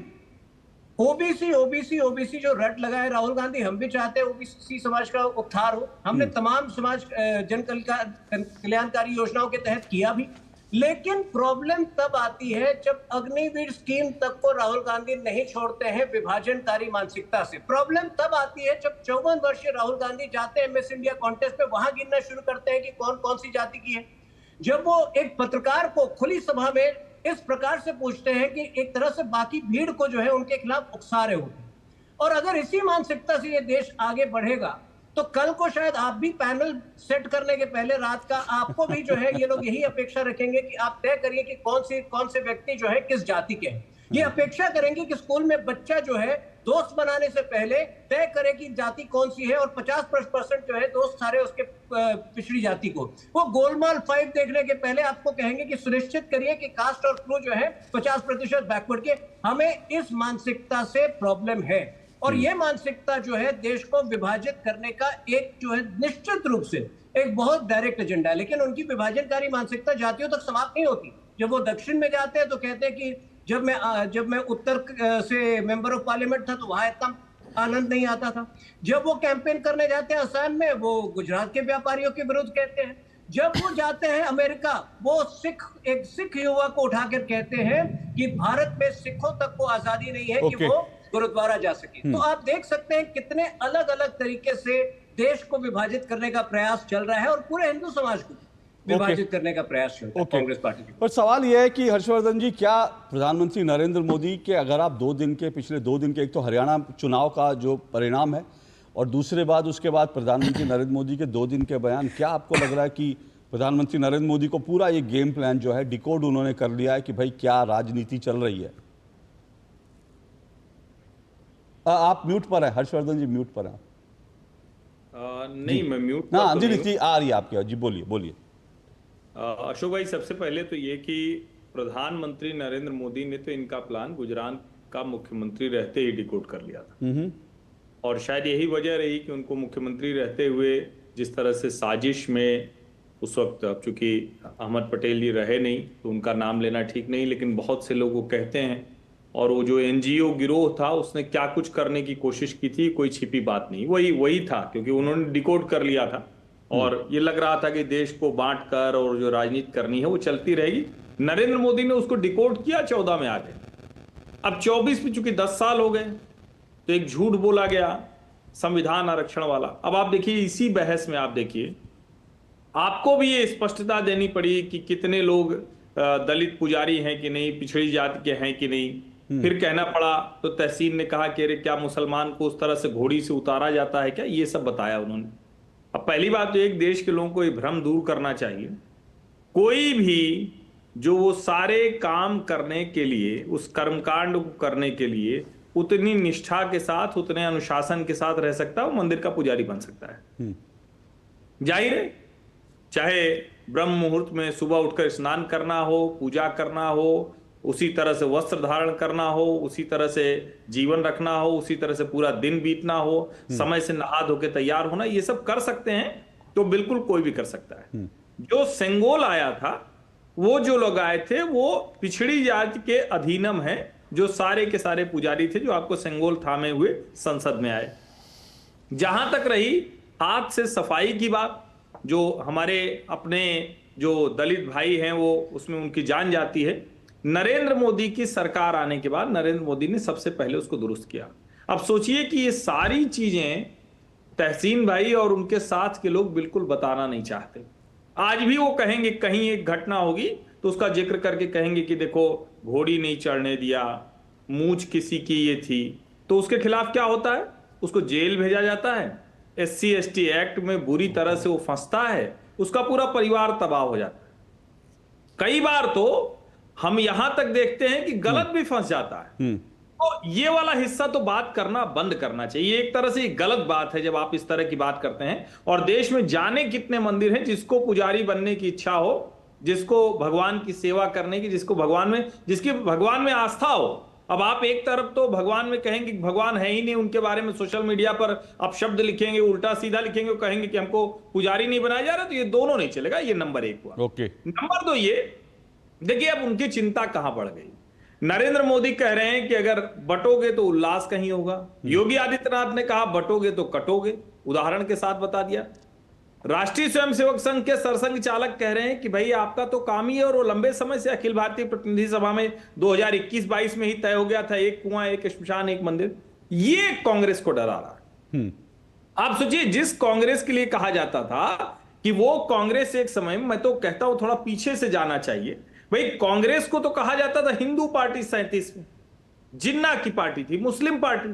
S7: ओबीसी जो रट लगाए राहुल गांधी, हम भी चाहते हैं ओबीसी समाज का उद्धार हो। हमने तमाम समाज जन कल्याणकारी योजनाओं के तहत किया भी, लेकिन प्रॉब्लम तब आती है जब अग्निवीर स्कीम तक को राहुल गांधी नहीं छोड़ते हैं विभाजनकारी मानसिकता से। प्रॉब्लम तब आती है जब 54 वर्षीय राहुल गांधी जाते हैं मिस इंडिया कॉन्टेस्ट में, वहां गिनना शुरू करते हैं कि कौन कौन सी जाति की है। जब वो एक पत्रकार को खुली सभा में इस प्रकार से पूछते हैं कि एक तरह से बाकी भीड़ को जो है उनके खिलाफ उकसा रहे होते हैं। और अगर इसी मानसिकता से ये देश आगे बढ़ेगा तो कल को शायद आप भी पैनल सेट करने के पहले रात का आपको भी जो है ये लोग यही अपेक्षा रखेंगे कि आप तय करिए कि कौन से व्यक्ति जो है किस जाति के हैं। ये अपेक्षा करेंगे कि स्कूल में बच्चा जो है दोस्त बनाने से पहले तय करे कि जाति कौन सी है, और 50% जो है दोस्त सारे उसके पिछड़ी जाति को। वो गोलमाल 5 देखने के पहले आपको कहेंगे कि सुनिश्चित करिए कि कास्ट और क्रू जो है 50% बैकवर्ड के। हमें इस मानसिकता से प्रॉब्लम है, और ये मानसिकता जो है देश को विभाजित करने का एक जो है निश्चित रूप से एक बहुत डायरेक्ट एजेंडा है। लेकिन उनकी विभाजनकारी मानसिकता जातियों तक समाप्त नहीं होती। जब वो दक्षिण में जाते हैं तो कहते हैं कि जब मैं उत्तर से मेंबर ऑफ पार्लियामेंट था तो वहां इतना आनंद नहीं आता था। जब वो कैंपेन करने जाते हैं असम में, वो गुजरात के व्यापारियों के विरुद्ध कहते हैं। जब वो जाते हैं अमेरिका, वो एक सिख युवक को उठाकर कहते हैं कि भारत में सिखों तक को आजादी नहीं है कि वो गुरुद्वारा जा सके। तो आप देख सकते हैं कितने अलग अलग तरीके से देश को विभाजित करने का प्रयास चल रहा है और पूरे हिंदू समाज को विभाजित करने का प्रयास चल रहा है कांग्रेस पार्टी की।
S1: पर सवाल यह है कि हर्षवर्धन जी, क्या प्रधानमंत्री नरेंद्र मोदी के, अगर आप पिछले 2 दिन के, एक तो हरियाणा चुनाव का जो परिणाम है और दूसरे बाद उसके बाद प्रधानमंत्री नरेंद्र मोदी के 2 दिन के बयान, क्या आपको लग रहा है कि प्रधानमंत्री नरेंद्र मोदी को पूरा ये गेम प्लान जो है डिकोड उन्होंने कर लिया है कि भाई क्या राजनीति चल रही है? आप म्यूट पर हैं हर्षवर्धन जी, म्यूट पर हैं।
S8: नहीं, मैं म्यूट पर
S1: हाँ
S8: तो
S1: जी,
S8: नहीं
S1: आ रही है आपकी, जी बोलिए।
S8: अशोक भाई, सबसे पहले तो ये कि प्रधानमंत्री नरेंद्र मोदी ने तो इनका प्लान गुजरात का मुख्यमंत्री रहते ही डिकोड कर लिया था और शायद यही वजह रही कि उनको मुख्यमंत्री रहते हुए जिस तरह से साजिश में उस वक्त, अब चूंकि अहमद पटेल जी रहे नहीं तो उनका नाम लेना ठीक नहीं, लेकिन बहुत से लोग वो कहते हैं, और वो जो एनजीओ गिरोह था उसने क्या कुछ करने की कोशिश की थी, कोई छिपी बात नहीं, वही था, क्योंकि उन्होंने डिकोड कर लिया था और ये लग रहा था कि देश को बांट कर और जो राजनीति करनी है वो चलती रहेगी। नरेंद्र मोदी ने उसको डिकोड किया 14 में आके। अब 24 में चूंकि 10 साल हो गए तो एक झूठ बोला गया संविधान आरक्षण वाला। अब आप देखिए, इसी बहस में आप देखिए, आपको भी ये स्पष्टता देनी पड़ी कि कितने लोग दलित पुजारी हैं कि नहीं, पिछड़ी जाति के हैं कि नहीं। फिर कहना पड़ा तो तहसीन ने कहा कि अरे क्या मुसलमान को उस तरह से घोड़ी से उतारा जाता है क्या, ये सब बताया उन्होंने। अब पहली बात तो एक, देश के लोगों को ये भ्रम दूर करना चाहिए। कोई भी जो वो सारे काम करने के लिए, उस कर्मकांड को करने के लिए उतनी निष्ठा के साथ, उतने अनुशासन के साथ रह सकता है, वो मंदिर का पुजारी बन सकता है। जाहिर है, चाहे ब्रह्म मुहूर्त में सुबह उठकर स्नान करना हो, पूजा करना हो, उसी तरह से वस्त्र धारण करना हो, उसी तरह से जीवन रखना हो, उसी तरह से पूरा दिन बीतना हो, समय से नहा धो के तैयार होना, ये सब कर सकते हैं तो बिल्कुल कोई भी कर सकता है। जो सेंगोल आया था, वो जो लोग आए थे वो पिछड़ी जाति के अधीनम है, जो सारे के सारे पुजारी थे जो आपको सेंगोल थामे हुए संसद में आए। जहां तक रही हाथ से सफाई की बात, जो हमारे अपने जो दलित भाई हैं वो उसमें उनकी जान जाती है। नरेंद्र मोदी की सरकार आने के बाद नरेंद्र मोदी ने सबसे पहले उसको दुरुस्त किया। अब सोचिए कि ये सारी चीजें तहसीन भाई और उनके साथ के लोग बिल्कुल बताना नहीं चाहते। आज भी वो कहेंगे, कहीं एक घटना होगी तो उसका जिक्र करके कहेंगे कि देखो घोड़ी नहीं चढ़ने दिया, मूंछ किसी की ये थी, तो उसके खिलाफ क्या होता है, उसको जेल भेजा जाता है, SC ST एक्ट में बुरी तरह से वो फंसता है, उसका पूरा परिवार तबाह हो जाता है। कई बार तो हम यहां तक देखते हैं कि गलत भी फंस जाता है। तो ये वाला हिस्सा तो बात करना बंद करना चाहिए। एक तरह से गलत बात है जब आप इस तरह की बात करते हैं। और देश में जाने कितने मंदिर हैं, जिसको पुजारी बनने की इच्छा हो, जिसको भगवान की सेवा करने की, जिसकी भगवान में आस्था हो। अब आप एक तरफ तो भगवान में कहेंगे भगवान है ही नहीं, उनके बारे में सोशल मीडिया पर आप शब्द लिखेंगे, उल्टा सीधा लिखेंगे, कहेंगे कि हमको पुजारी नहीं बनाया जा रहा, तो ये दोनों नहीं चलेगा। ये नंबर 1 हुआ। नंबर 2 ये देखिए, अब उनकी चिंता कहां बढ़ गई। नरेंद्र मोदी कह रहे हैं कि अगर बटोगे तो उल्लास कहीं होगा। योगी आदित्यनाथ ने कहा बटोगे तो कटोगे, उदाहरण के साथ बता दिया। राष्ट्रीय स्वयंसेवक संघ के सरसंघ चालक कह रहे हैं कि भाई आपका तो काम ही है, और वो लंबे समय से अखिल भारतीय प्रतिनिधि सभा में 2021-22 में ही तय हो गया था, एक कुआं, एक श्मशान, एक मंदिर। ये कांग्रेस को डरा रहा है। आप सोचिए, जिस कांग्रेस के लिए कहा जाता था कि वो कांग्रेस एक समय में, मैं तो कहता हूं थोड़ा पीछे से जाना चाहिए भाई, कांग्रेस को तो कहा जाता था हिंदू पार्टी 37 में, जिन्ना की पार्टी थी, मुस्लिम पार्टी।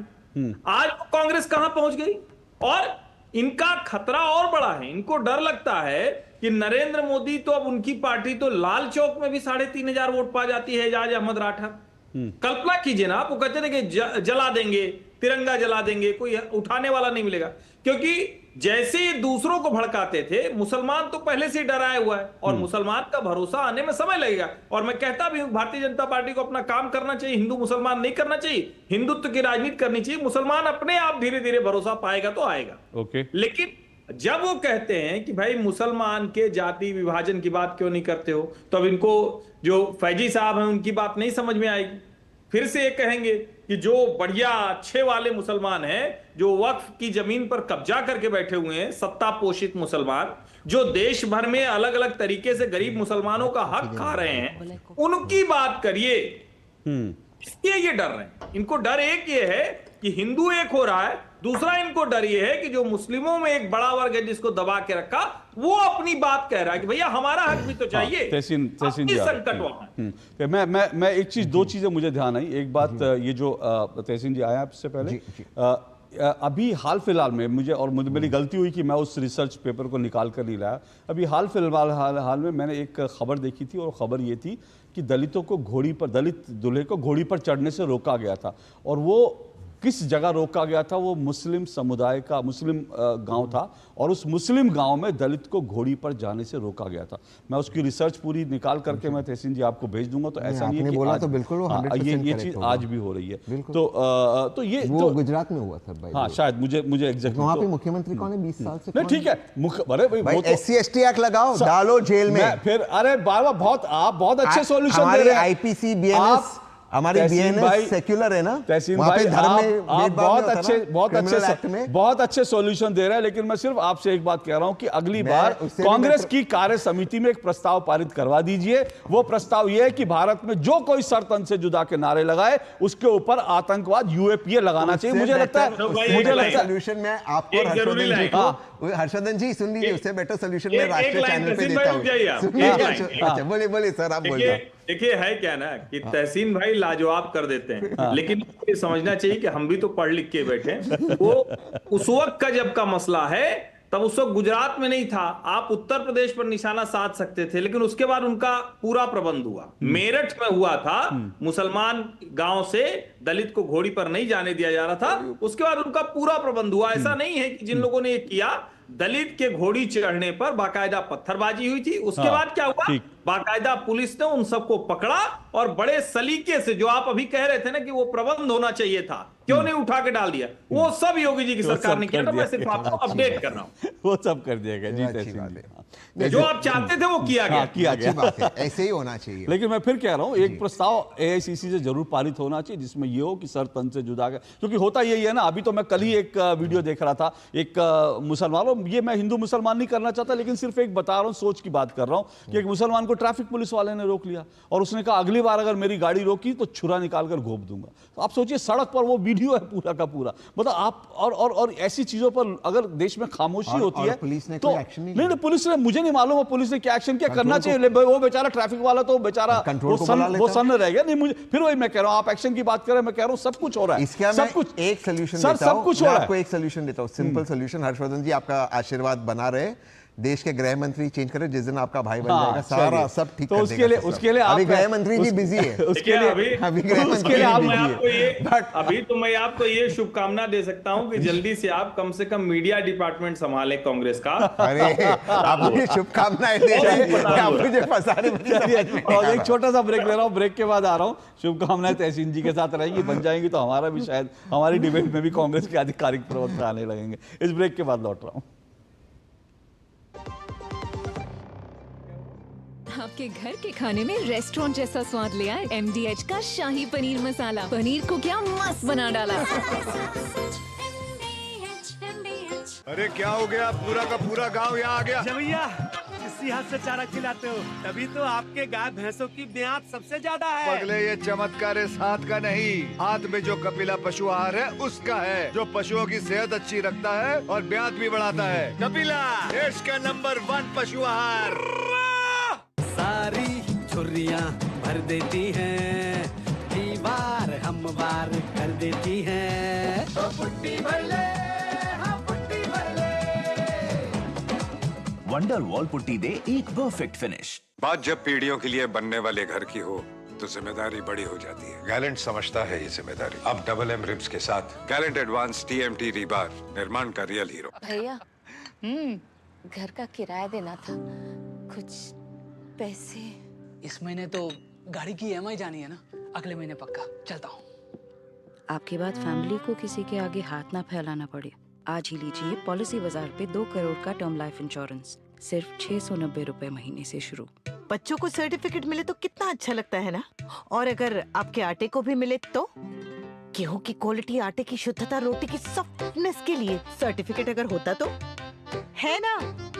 S8: आज वो कांग्रेस कहां पहुंच गई। और इनका खतरा और बड़ा है। इनको डर लगता है कि नरेंद्र मोदी तो अब उनकी पार्टी तो लाल चौक में भी 3500 वोट पा जाती है एजाज अहमद राठा। कल्पना कीजिए ना, आप वो कहते थे कि जला देंगे, तिरंगा जला देंगे, कोई उठाने वाला नहीं मिलेगा। क्योंकि जैसे ये दूसरों को भड़काते थे, मुसलमान तो पहले से डराया हुआ है, और मुसलमान का भरोसा आने में समय लगेगा। और मैं कहता भी हूं भारतीय जनता पार्टी को अपना काम करना चाहिए, हिंदू मुसलमान नहीं करना चाहिए, हिंदुत्व की राजनीति करनी चाहिए। मुसलमान अपने आप धीरे धीरे भरोसा पाएगा तो आएगा। लेकिन जब वो कहते हैं कि भाई मुसलमान के जाति विभाजन की बात क्यों नहीं करते हो, तो अब इनको जो फैजी साहब हैं उनकी बात नहीं समझ में आएगी। फिर से ये कहेंगे कि जो बढ़िया अच्छे वाले मुसलमान हैं, जो वक्फ की जमीन पर कब्जा करके बैठे हुए हैं, सत्ता पोषित मुसलमान, जो देश भर में अलग अलग तरीके से गरीब मुसलमानों का हक खा रहे हैं, उनकी बात करिए। इसलिए ये डर रहे हैं। इनको डर एक ये है कि हिंदू एक हो रहा है, दूसरा इनको डर ये है कि जो मुस्लिमों में एक बड़ा वर्ग है जिसको दबा के रखा, वो अपनी बात कह रहा है कि भैया हमारा हक भी तो चाहिए।
S1: तहसीन जी
S8: संकट वहां
S1: मैं एक चीज, दो चीजें मुझे ध्यान आई। एक बात ये जो तहसीन जी आया आपसे पहले, अभी हाल फिलहाल में मुझे मेरी गलती हुई कि मैं उस रिसर्च पेपर को निकाल कर नहीं लाया। अभी हाल में मैंने एक खबर देखी थी और खबर ये थी कि दलित दूल्हे को घोड़ी पर चढ़ने से रोका गया था। और वो किस जगह रोका गया था? वो मुस्लिम समुदाय का मुस्लिम गांव था और उस मुस्लिम गांव में दलित को घोड़ी पर जाने से रोका गया था। मैं उसकी रिसर्च पूरी निकाल करके मैं तहसीन जी आपको भेज दूंगा। तो ऐसा नहीं है कि बोला तो बिल्कुल ये चीज आज भी हो रही है। तो ये वो
S5: गुजरात में हुआ था।
S1: हाँ, शायद मुझे एग्जैक्ट
S5: वहाँ पे मुख्यमंत्री कौन है 20 साल से?
S1: ठीक है, अरे भाई
S5: SC/ST एक्ट लगाओ, डालो जेल में।
S1: फिर अरे बाबा आप बहुत अच्छे सॉल्यूशन दे रहे हैं।
S5: IPC BNS हमारी BNS सेक्युलर है ना,
S1: तहसीन भाई, आप बहुत अच्छे सॉल्यूशन दे रहे हैं। लेकिन मैं सिर्फ आपसे एक बात कह रहा हूं कि अगली बार कांग्रेस की कार्य समिति में एक प्रस्ताव पारित करवा दीजिए। वो प्रस्ताव यह है कि भारत में जो कोई सरतन से जुदा के नारे लगाए उसके ऊपर आतंकवाद UAPA लगाना चाहिए। मुझे लगता है
S5: सोल्यूशन में आपको हर्षवर्धन जी सुन लीजिए, उससे बेटर सोल्यूशन में राष्ट्रीय चैनल पे देता हूं। अच्छा बोलिए सर, आप बोलिए।
S8: देखिए है क्या ना कि तहसीन भाई लाजवाब कर देते हैं, लेकिन ये समझना चाहिए कि हम भी तो पढ़ लिख के बैठे हैं। वो उस वक्त का जब का मसला है, तब उस वक्त गुजरात में नहीं था। आप उत्तर प्रदेश पर निशाना साध सकते थे, लेकिन उसके बाद उनका पूरा प्रबंध हुआ। मेरठ में हुआ था, मुसलमान गांव से दलित को घोड़ी पर नहीं जाने दिया जा रहा था। उसके बाद उनका पूरा प्रबंध हुआ। ऐसा नहीं है कि जिन लोगों ने ये किया, दलित के घोड़ी चढ़ने पर बाकायदा पत्थरबाजी हुई थी। उसके बाद क्या हुआ, बाकायदा पुलिस ने उन सबको पकड़ा और बड़े सलीके से, जो आप अभी कह रहे थे ना कि वो प्रबंध होना चाहिए था, क्यों नहीं उठा के डाल दिया, वो सब योगी जी की सरकार ने किया था। मैं सिर्फ आपको अपडेट कर रहा हूं,
S1: वो सब कर दिया गया जी। तहसीन
S8: जो आप चाहते थे वो किया गया।
S5: ऐसे ही होना चाहिए।
S1: लेकिन मैं फिर कह रहा हूं, एक प्रस्ताव AICC से जरूर पारित होना चाहिए जिसमें ये हो कि सर तन से जुदा कर, क्योंकि होता यही है ना। अभी तो मैं कल ही एक वीडियो देख रहा था, एक मुसलमान, ये मैं हिंदू मुसलमान नहीं करना चाहता, लेकिन सिर्फ एक बता रहा हूं, सोच की बात कर रहा हूं कि एक मुसलमान को ट्रैफिक पुलिस वाले ने रोक लिया और उसने कहा अगली बार अगर मेरी गाड़ी रोकी तो छुरा निकाल कर घोंप दूंगा। तो आप सोचिए, सड़क पर वो वीडियो है पूरा का पूरा। मतलब आप और ऐसी चीजों पर अगर देश में खामोशी होती है
S5: पुलिस ने
S1: तो नहीं, पुलिस ने, मुझे नहीं मालूम पुलिस ने क्या एक्शन किया। करना चाहिए, वो बेचारा ट्रैफिक वाला तो बेचारा वो सन रह गया। नहीं, मुझे फिर वही मैं कह रहा हूं, आप एक्शन की बात कर रहे हैं, मैं कह रहा हूं सब कुछ हो रहा है, सब कुछ।
S5: एक सोल्यूशन
S1: सर, सब कुछ हो रहा है।
S5: आपको एक सोल्यूशन देता हूं, सिंपल सोल्यूशन। हर्षवर्धन जी, आपका आशीर्वाद बना रहे। देश के गृह मंत्री चेंज करें, जिस दिन आपका भाई बन जाएगा सारा सब ठीक
S1: तो
S5: कर
S1: उसके लिए
S5: अभी गृह मंत्री जी बिजी है।
S1: उसके लिए
S8: अभी तो मैं आपको ये शुभकामना दे सकता हूं कि जल्दी से आप कम से कम मीडिया डिपार्टमेंट संभाले कांग्रेस का।
S5: अरे आप मुझे शुभकामनाएं दे रहे हैं, आप मुझे फंसाने में।
S1: और एक छोटा सा ब्रेक ले रहा हूं, ब्रेक के बाद आ रहा हूं। शुभकामनाएं तहसीन जी के साथ रहेंगी, बन जाएंगी तो हमारा भी शायद, हमारी डिबेट में भी कांग्रेस के आधिकारिक प्रवक्ता आने लगेंगे। इस ब्रेक के बाद लौट रहा हूं।
S9: आपके घर के खाने में रेस्टोरेंट जैसा स्वाद ले आए MDH का शाही पनीर मसाला। पनीर को क्या मस्त बना डाला।
S10: अरे क्या हो गया, पूरा का पूरा गांव यहाँ आ गया।
S11: भैया इसी हाथ से चारा खिलाते हो, तभी तो आपके गाय भैंसों की ब्याज सबसे ज्यादा है।
S10: पगले, ये चमत्कार इस हाथ का नहीं, हाथ में जो कपिला पशु आहार है उसका है, जो पशुओं की सेहत अच्छी रखता है और ब्याज भी बढ़ाता है। कपिला देश का नंबर 1 पशु आहार।
S11: सारी छुर्रियाँ भर देती हैं, दीवार हमवार कर देती हैं। तो पुट्टी भर ले, हाँ पुट्टी भर ले।
S12: वंडर वॉल पुट्टी दे एक परफेक्ट फिनिश।
S13: बात जब पीढ़ियों के लिए बनने वाले घर की हो तो जिम्मेदारी बड़ी हो जाती है। गैलेंट समझता है ये जिम्मेदारी। अब डबल M रिब्स के साथ गैलेंट एडवांस TMT रीबार, निर्माण का रियल हीरो।
S14: भैया घर का किराया देना था, कुछ पैसे।
S15: इस महीने तो गाड़ी की EMI जानी है ना, अगले महीने पक्का चलता हूँ।
S16: आपके बाद फैमिली को किसी के आगे हाथ ना फैलाना पड़े, आज ही लीजिए पॉलिसी बाजार पे 2 करोड़ का टर्म लाइफ इंश्योरेंस। सिर्फ 690 रुपए महीने से शुरू।
S17: बच्चों को सर्टिफिकेट मिले तो कितना अच्छा लगता है ना। और अगर आपके आटे को भी मिले तो गेहूं की क्वालिटी, आटे की शुद्धता, रोटी की सॉफ्टनेस के लिए सर्टिफिकेट अगर होता तो है ना।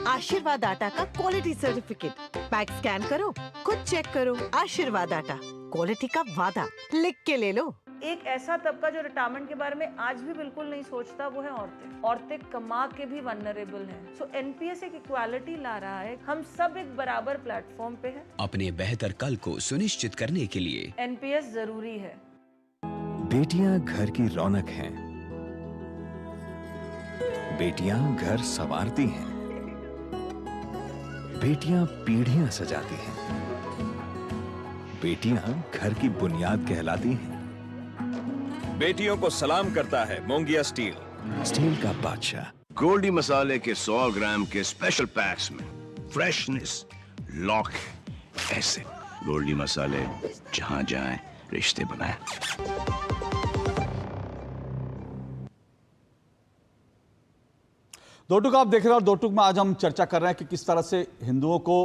S17: आशीर्वाद आटा का क्वालिटी सर्टिफिकेट, पैक स्कैन करो, खुद चेक करो। आशीर्वाद आटा, क्वालिटी का वादा, लिख के ले लो।
S18: एक ऐसा तबका जो रिटायरमेंट के बारे में आज भी बिल्कुल नहीं सोचता, वो है औरतें। औरतें कमा के भी वल्नरेबल हैं। सो एनपीएस एक इक्वालिटी ला रहा है, हम सब एक बराबर प्लेटफॉर्म पे हैं।
S12: अपने बेहतर कल को सुनिश्चित करने के लिए
S18: एनपीएस जरूरी है।
S19: बेटियां घर की रौनक हैं। बेटियां घर संवारती हैं। बेटियां पीढ़ियां सजाती हैं। बेटियां घर की बुनियाद कहलाती हैं। बेटियों को सलाम करता है मोंगिया स्टील, स्टील का बादशाह।
S20: गोल्डी मसाले के 100 ग्राम के स्पेशल पैक्स में फ्रेशनेस लॉक है। ऐसे गोल्डी मसाले जहां जाएं रिश्ते बनाएं।
S1: दो टुक आप देख रहे हैं और दो टुक में आज हम चर्चा कर रहे हैं कि किस तरह से हिंदुओं को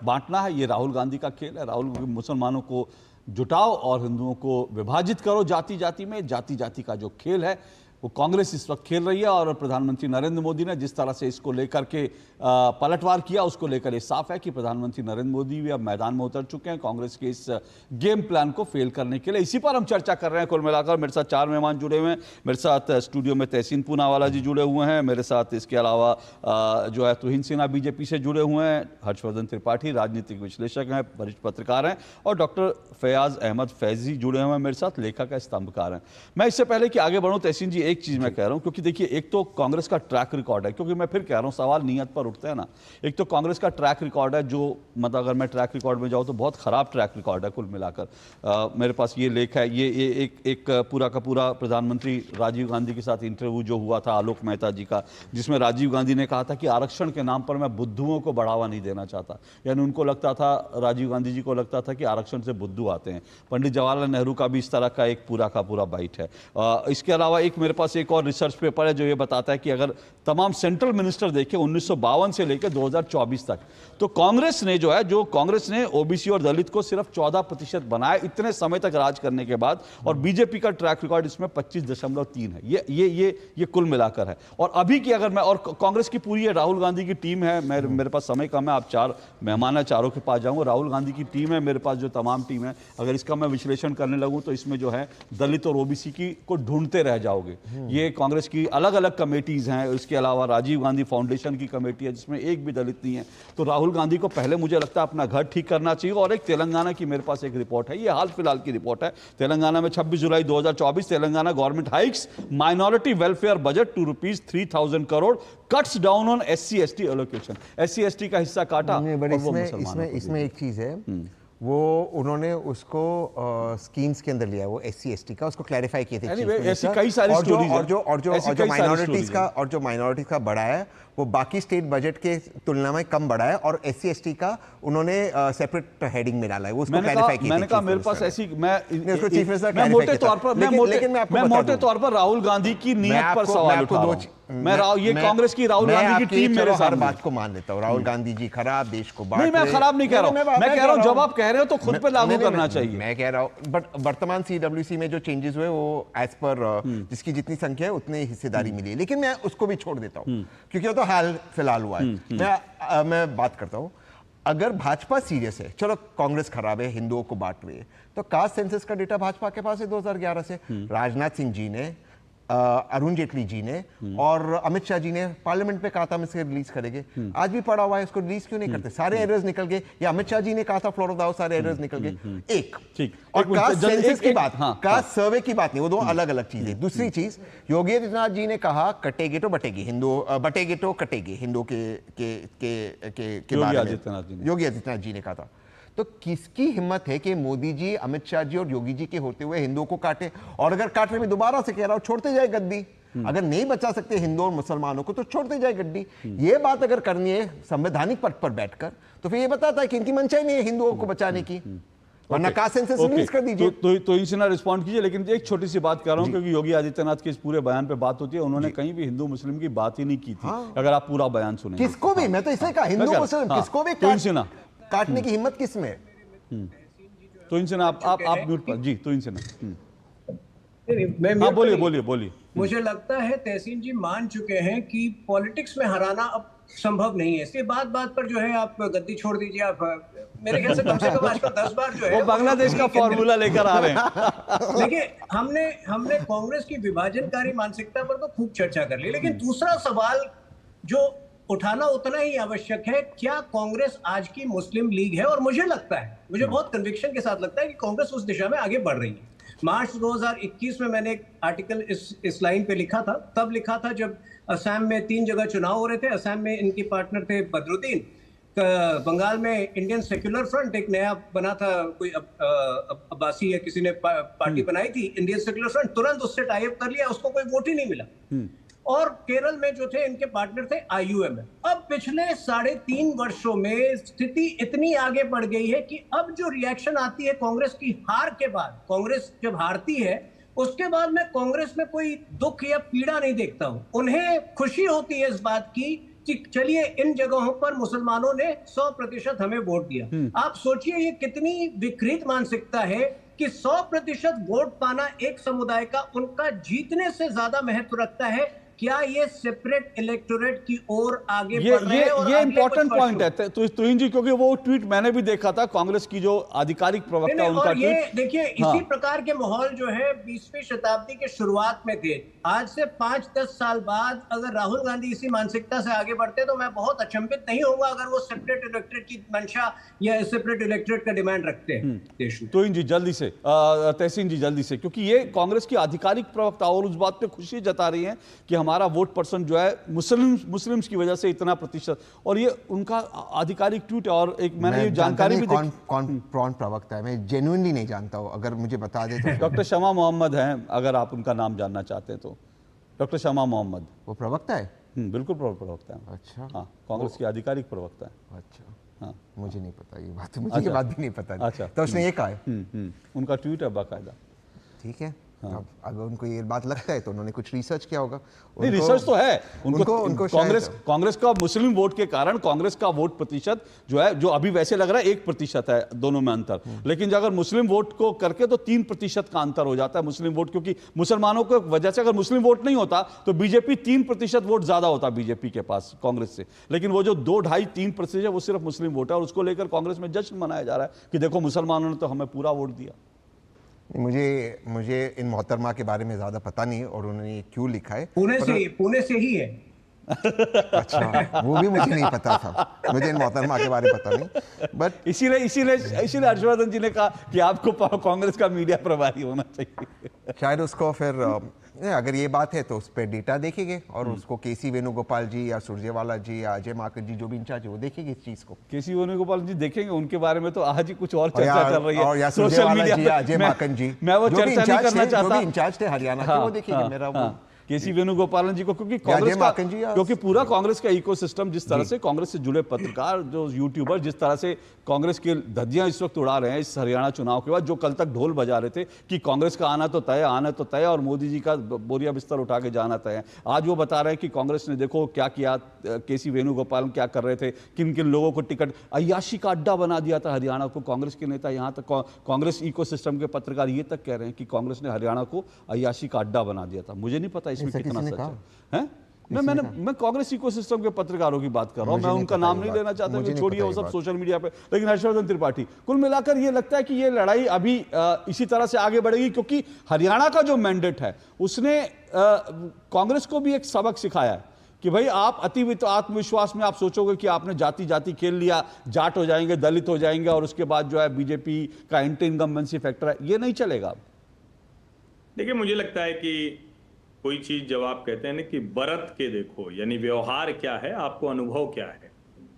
S1: बांटना है। ये राहुल गांधी का खेल है। राहुल मुसलमानों को जुटाओ और हिंदुओं को विभाजित करो जाति जाति में। जाति जाति का जो खेल है वो कांग्रेस इस वक्त खेल रही है और प्रधानमंत्री नरेंद्र मोदी ने जिस तरह से इसको लेकर के पलटवार किया, उसको लेकर ये साफ है कि प्रधानमंत्री नरेंद्र मोदी भी अब मैदान में उतर चुके हैं कांग्रेस के इस गेम प्लान को फेल करने के लिए। इसी पर हम चर्चा कर रहे हैं। कुल मिलाकर मेरे साथ 4 मेहमान जुड़े हुए हैं। मेरे साथ स्टूडियो में तहसीन पूनावाला जी जुड़े हुए हैं। मेरे साथ इसके अलावा जो है तुहिन सिन्हा बीजेपी से जुड़े हुए हैं। हर्षवर्धन त्रिपाठी राजनीतिक विश्लेषक हैं, वरिष्ठ पत्रकार हैं। और डॉक्टर फयाज अहमद फैजी जुड़े हुए हैं मेरे साथ, लेखक है, स्तंभकार हैं। मैं इससे पहले कि आगे बढ़ूं तहसीन जी, एक चीज मैं कह रहा हूं, क्योंकि देखिए एक तो कांग्रेस का ट्रैक रिकॉर्ड है, क्योंकि मैं फिर कह रहा हूं सवाल नियत पर उठते हैं ना। एक तो कांग्रेस का ट्रैक रिकॉर्ड है जो मतलब अगर मैं ट्रैक रिकॉर्ड में जाऊं तो बहुत खराब ट्रैक रिकॉर्ड है कुल मिलाकर। मेरे पास ये लेख है, ये एक पूरा का पूरा प्रधानमंत्री राजीव गांधी के साथ इंटरव्यू जो हुआ था आलोक मेहता जी का, जिसमें राजीव गांधी ने कहा था कि आरक्षण के नाम पर मैं बुद्धुओं को बढ़ावा नहीं देना चाहता। यानी उनको लगता था, राजीव गांधी जी को लगता था कि आरक्षण से बुद्धू आते हैं। पंडित जवाहरलाल नेहरू का भी इस तरह का एक पूरा का पूरा बाइट है। इसके अलावा एक मेरे पास एक और रिसर्च पेपर है जो ये बताता है कि अगर तमाम सेंट्रल मिनिस्टर देखें 1952 से लेकर 2024 तक, तो कांग्रेस ने जो है, जो कांग्रेस ने ओबीसी और दलित को सिर्फ 14% बनाया इतने समय तक राज करने के बाद, और बीजेपी का ट्रैक रिकॉर्ड इसमें 25.3 है। ये कुल मिलाकर है। और अभी की अगर मैं, और कांग्रेस की पूरी राहुल गांधी की टीम है, मेरे पास समय कम है, आप 4 मेहमान है, चारों के पास जाऊंगा। राहुल गांधी की टीम है मेरे पास, जो तमाम टीम है, अगर इसका मैं विश्लेषण करने लगूं तो इसमें जो है दलित और ओबीसी की को ढूंढते रह जाओगे। ये कांग्रेस की अलग अलग कमेटीज हैं। इसके अलावा राजीव गांधी फाउंडेशन की कमेटी है जिसमें एक भी दलित नहीं है। तो राहुल गांधी को पहले मुझे लगता है अपना घर ठीक करना चाहिए। और एक तेलंगाना की मेरे पास एक रिपोर्ट है, ये हाल फिलहाल की रिपोर्ट है। तेलंगाना में 26 जुलाई 2024 Telangana government hikes minority welfare budget to ₹3,000 crore, cuts down on SC/ST एलोकेशन। SC/ST का हिस्सा काटा।
S5: इसमें एक चीज है, वो उन्होंने उसको स्कीम्स के अंदर लिया, वो SC/ST का, उसको क्लैरिफाई किए थे।
S1: ऐसी कई सारी स्टोरीज हैं।
S5: और जो माइनॉरिटीज का बढ़ा है वो बाकी स्टेट बजट के तुलना में कम बढ़ा है, और SC/ST का उन्होंने सेपरेट हेडिंग में डाला है, वो उसको क्लैरिफाई किया।
S1: मैंने कहा मेरे पास ऐसी
S5: मैं
S1: मोटे तौर पर राहुल गांधी की नीयत पर सवाल उठा रहा हूं। ये कांग्रेस की राहुल गांधी की टीम मेरे सामने।
S5: बात को मान लेता हूं, राहुल गांधी जी खराब, देश को बांट
S1: नहीं, मैं खराब नहीं कह रहा हूं। मैं कह रहा हूं जब आप कह रहे हो तो खुद पे लागू करना चाहिए।
S5: मैं कह रहा हूं बट वर्तमान CWC में जो चेंजेस हुए वो एज पर जिसकी जितनी संख्या है उतनी हिस्सेदारी मिली है, लेकिन मैं उसको भी छोड़ देता हूं क्योंकि वो तो हाल फिलहाल हुआ है। मैं बात करता हूं, अगर भाजपा सीरियस है, चलो कांग्रेस खराब है, हिंदुओं को बांट रही है, तो कास्ट सेंसस का डेटा भाजपा के पास है 2011 से। राजनाथ सिंह जी ने, अरुण जेटली जी ने और अमित शाह जी ने पार्लियामेंट पे कहा था हम इसे रिलीज करेंगे। आज भी पड़ा हुआ है, इसको रिलीज क्यों नहीं करते? सारे एरर्स निकल गए, या अमित शाह जी ने कहा था फ्लोर ऑफ द हाउस, सारे एरर्स निकल गए। एक और कास्ट सेंसस की बात, कास्ट सर्वे की बात नहीं, वो दो अलग अलग चीजें। दूसरी चीज, योगी आदित्यनाथ जी ने कहा कटेगी तो बटेगी, बटेगी तो कटेगी हिंदू के बारे में योगी आदित्यनाथ जी ने कहा था। तो किसकी हिम्मत है कि मोदी जी, अमित शाह जी और योगी जी के होते हुए हिंदुओं को काटे? और अगर काट रहे, मैं दोबारा से कह रहा हूं, छोड़ते जाए गद्दी। अगर नहीं बचा सकते हिंदू और मुसलमानों को तो छोड़ते जाए गद्दी। ये बात अगर करनी है संवैधानिक पद पर बैठकर, तो फिर ये बताता है कि इनकी मंशा ही नहीं है हिंदुओं को बचाने की। वरना कास्ट सेंसस रिलीज कर दीजिए।
S1: तो इनसे ना रिस्पॉन्ड कीजिए, लेकिन एक छोटी सी बात कर रहा हूं, क्योंकि योगी आदित्यनाथ के इस पूरे बयान पे बात होती है, उन्होंने कहीं भी हिंदू मुस्लिम की बात ही नहीं की थी। अगर आप पूरा बयान सुनेंगे
S5: किसको भी, मैं तो इसलिए कहा हिंदू मुस्लिम किसको भी काटने की हिम्मत किस में?
S1: तो इनसे ना आप म्यूट पर जी, तो इनसे ना
S7: मैं
S1: बोलिए।
S7: मुझे लगता है तहसीन जी मान चुके हैं कि पॉलिटिक्स में हराना अब संभव नहीं है, इसलिए बात बात पर जो है आप गद्दी छोड़ दीजिए। आप मेरे ख्याल से कम आजकल 10 बार जो है
S1: वो बांग्लादेश का फॉर्मूला लेकर आ रहे हैं।
S7: देखिए हमने कांग्रेस की विभाजनकारी मानसिकता पर तो खूब चर्चा कर ली, लेकिन दूसरा सवाल जो उठाना उतना ही आवश्यक है, क्या कांग्रेस आज की मुस्लिम लीग है? और मुझे लगता है, मुझे बहुत कन्विक्शन के साथ लगता है कि कांग्रेस उस दिशा में आगे बढ़ रही है। मार्च 2021 में मैंने एक आर्टिकल इस लाइन पे लिखा था, तब लिखा था जब असम में 3 जगह चुनाव हो रहे थे। असम में इनके पार्टनर थे बदरुद्दीन, बंगाल में इंडियन सेक्युलर फ्रंट एक नया बना था, कोई अब्बासी या किसी ने पार्टी बनाई थी, इंडियन सेक्युलर फ्रंट, तुरंत उससे टाई अप कर लिया, उसको कोई वोट ही नहीं मिला। और केरल में जो थे इनके पार्टनर थे IUM। अब पिछले 3.5 वर्षों में स्थिति इतनी आगे बढ़ गई है कि अब जो रिएक्शन आती है कांग्रेस की हार के बाद, कांग्रेस जब हारती है उसके बाद मैं कांग्रेस में कोई दुख या पीड़ा नहीं देखता हूं। उन्हें खुशी होती है इस बात की कि चलिए इन जगहों पर मुसलमानों ने 100% हमें वोट दिया। आप सोचिए ये कितनी विकृत मानसिकता है कि 100% वोट पाना एक समुदाय का उनका जीतने से ज्यादा महत्व रखता है। क्या ये सेपरेट इलेक्टोरेट की ओर आगे बढ़ रहे हैं? और
S1: ये इंपॉर्टेंट पॉइंट है तो जी, क्योंकि वो ट्वीट मैंने भी देखा था, कांग्रेस की जो आधिकारिक प्रवक्ता उनका
S7: ट्वीट। ये देखिए इसी प्रकार के माहौल जो है 20वीं शताब्दी के शुरुआत में थे। आज से 5-10 साल बाद अगर राहुल गांधी इसी मानसिकता से आगे बढ़ते तो मैं बहुत अचंभित नहीं होऊंगा अगर वो सेपरेट इलेक्टोरेट की मंशा या सेपरेट इलेक्टोरेट का डिमांड रखते हैं देश में।
S1: तो जी जल्दी से तहसीन जी जल्दी से, क्योंकि ये कांग्रेस की आधिकारिक प्रवक्ता और उस बात पे खुशी जता रही है कि हमारा वोट परसेंट जो है मुस्लिम्स की वजह से इतना प्रतिशत, और ये उनका आधिकारिक ट्वीट है। और एक मैंने ये जानकारी भी
S5: कौन प्रवक्ता है, मैं जेन्युइनली नहीं जानता हूं, अगर मुझे बता दे तो।
S1: डॉक्टर शमा मोहम्मद हैं, अगर आप उनका नाम जानना चाहते हैं तो। डॉक्टर शमा मोहम्मद
S5: वो प्रवक्ता है?
S1: बिल्कुल प्रवक्ता है।
S5: अच्छा,
S1: हाँ, कांग्रेस की आधिकारिक प्रवक्ता है।
S5: अच्छा,
S1: हाँ,
S5: मुझे नहीं पता ये बात, मुझे ये बात भी नहीं पता।
S1: अच्छा,
S5: तो उसने ये कहा है,
S1: उनका ट्वीट है बाकायदा।
S5: ठीक है, अगर उनको ये बात लगता है तो उन्होंने कुछ रिसर्च किया होगा।
S1: नहीं, रिसर्च तो है उनको कांग्रेस का मुस्लिम वोट के कारण कांग्रेस का वोट प्रतिशत जो है, जो अभी वैसे लग रहा है 1% है दोनों में अंतर, लेकिन अगर मुस्लिम वोट को करके तो 3% का अंतर हो जाता है मुस्लिम वोट, क्योंकि मुसलमानों की वजह से अगर मुस्लिम वोट नहीं होता तो बीजेपी 3% वोट ज्यादा होता बीजेपी के पास कांग्रेस से, लेकिन वो जो 2-2.5-3% है वो सिर्फ मुस्लिम वोट है, और उसको लेकर कांग्रेस में जश्न मनाया जा रहा है कि देखो मुसलमानों ने तो हमें पूरा वोट दिया।
S5: मुझे इन मोहतरमा के बारे में ज्यादा पता नहीं और उन्होंने क्यों लिखा है।
S7: पुणे से ही है।
S5: अच्छा, वो भी मुझे नहीं पता था, मुझे इन मोहतरमा के बारे में पता नहीं, बट
S1: इसीलिए हर्षवर्धन जी ने कहा कि आपको कांग्रेस का मीडिया प्रभारी होना चाहिए।
S5: शायद उसको फिर अगर ये बात है तो उस पर डेटा देखेंगे और उसको केसी वेणुगोपाल जी या सुरजेवाला जी या अजय माकन जी जो भी इंचार्ज है वो देखेंगे इस चीज को।
S1: केसी वेणुगोपाल जी देखेंगे, उनके बारे में तो आज ही कुछ और चर्चा चल रही है
S5: और या सुरजेवाला जी या अजय माकन जी,
S1: मैं वो चर्चा नहीं करना चाहता,
S5: जो भी इंचार्ज थे हरियाणा के, वो देखेंगे मेरा वो
S1: केसी वेणुगोपालन जी को, क्योंकि कांग्रेस का, क्योंकि पूरा कांग्रेस का इकोसिस्टम जिस तरह से कांग्रेस से जुड़े पत्रकार, जो यूट्यूबर जिस तरह से कांग्रेस के धज्जियां इस वक्त उड़ा रहे हैं इस हरियाणा चुनाव के बाद, जो कल तक ढोल बजा रहे थे कि कांग्रेस का आना तो तय और मोदी जी का बोरिया बिस्तर उठा के जाना तय है, आज वो बता रहे हैं कि कांग्रेस ने देखो क्या किया, केसी वेणुगोपालन क्या कर रहे थे, किन किन लोगों को टिकट, अय्याशी का अड्डा बना दिया था हरियाणा को कांग्रेस के नेता। यहाँ तक कांग्रेस इकोसिस्टम के पत्रकार ये तक कह रहे हैं कि कांग्रेस ने हरियाणा को अय्याशी का अड्डा बना दिया था। मुझे नहीं पता इसमें कितना सच है। मैं कांग्रेस इकोसिस्टम के पत्रकारों की बात कर रहा हूं, मैं उनका नाम नहीं लेना चाहता, छोड़िए वो सब सोशल मीडिया पे। लेकिन हर्षवर्धन त्रिपाठी, कुल मिलाकर ये लगता है कि ये लड़ाई अभी इसी तरह से आगे बढ़ेगी, क्योंकि हरियाणा का जो मैंडेट है उसने कांग्रेस को भी एक सबक सिखाया है कि भाई आप अति आत्मविश्वास में आप सोचोगे कि आपने जाति खेल लिया, जाट हो जाएंगे, दलित हो जाएंगे और उसके बाद जो है बीजेपी का एंटी इनकम्बेंसी फैक्टर है, ये नहीं चलेगा।
S8: देखिए, मुझे लगता है कि कोई चीज जब आप कहते हैं ना कि बरत के देखो, यानी व्यवहार क्या है, आपको अनुभव क्या है।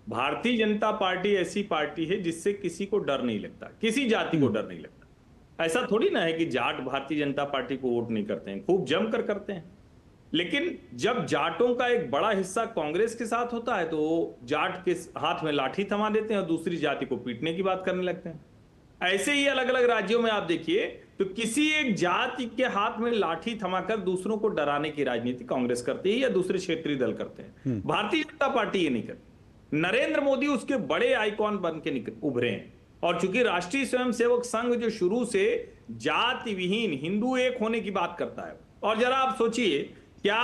S8: भारतीय जनता पार्टी ऐसी पार्टी है जिससे किसी को डर नहीं लगता, किसी जाति को डर नहीं लगता। ऐसा थोड़ी ना है कि जाट भारतीय जनता पार्टी को वोट नहीं करते हैं, खूब जमकर करते हैं, लेकिन जब जाटों का एक बड़ा हिस्सा कांग्रेस के साथ होता है तो वो जाट के हाथ में लाठी थमा देते हैं और दूसरी जाति को पीटने की बात करने लगते हैं। ऐसे ही अलग अलग राज्यों में आप देखिए तो किसी एक जाति के हाथ में लाठी थमाकर दूसरों को डराने की राजनीति कांग्रेस करती है या दूसरे क्षेत्रीय दल करते हैं। भारतीय जनता पार्टी ये नहीं करती। नरेंद्र मोदी उसके बड़े आइकॉन बन के उभरे हैं। और चूंकि राष्ट्रीय स्वयंसेवक संघ जो शुरू से जाति विहीन हिंदू एक होने की बात करता है, और जरा आप सोचिए क्या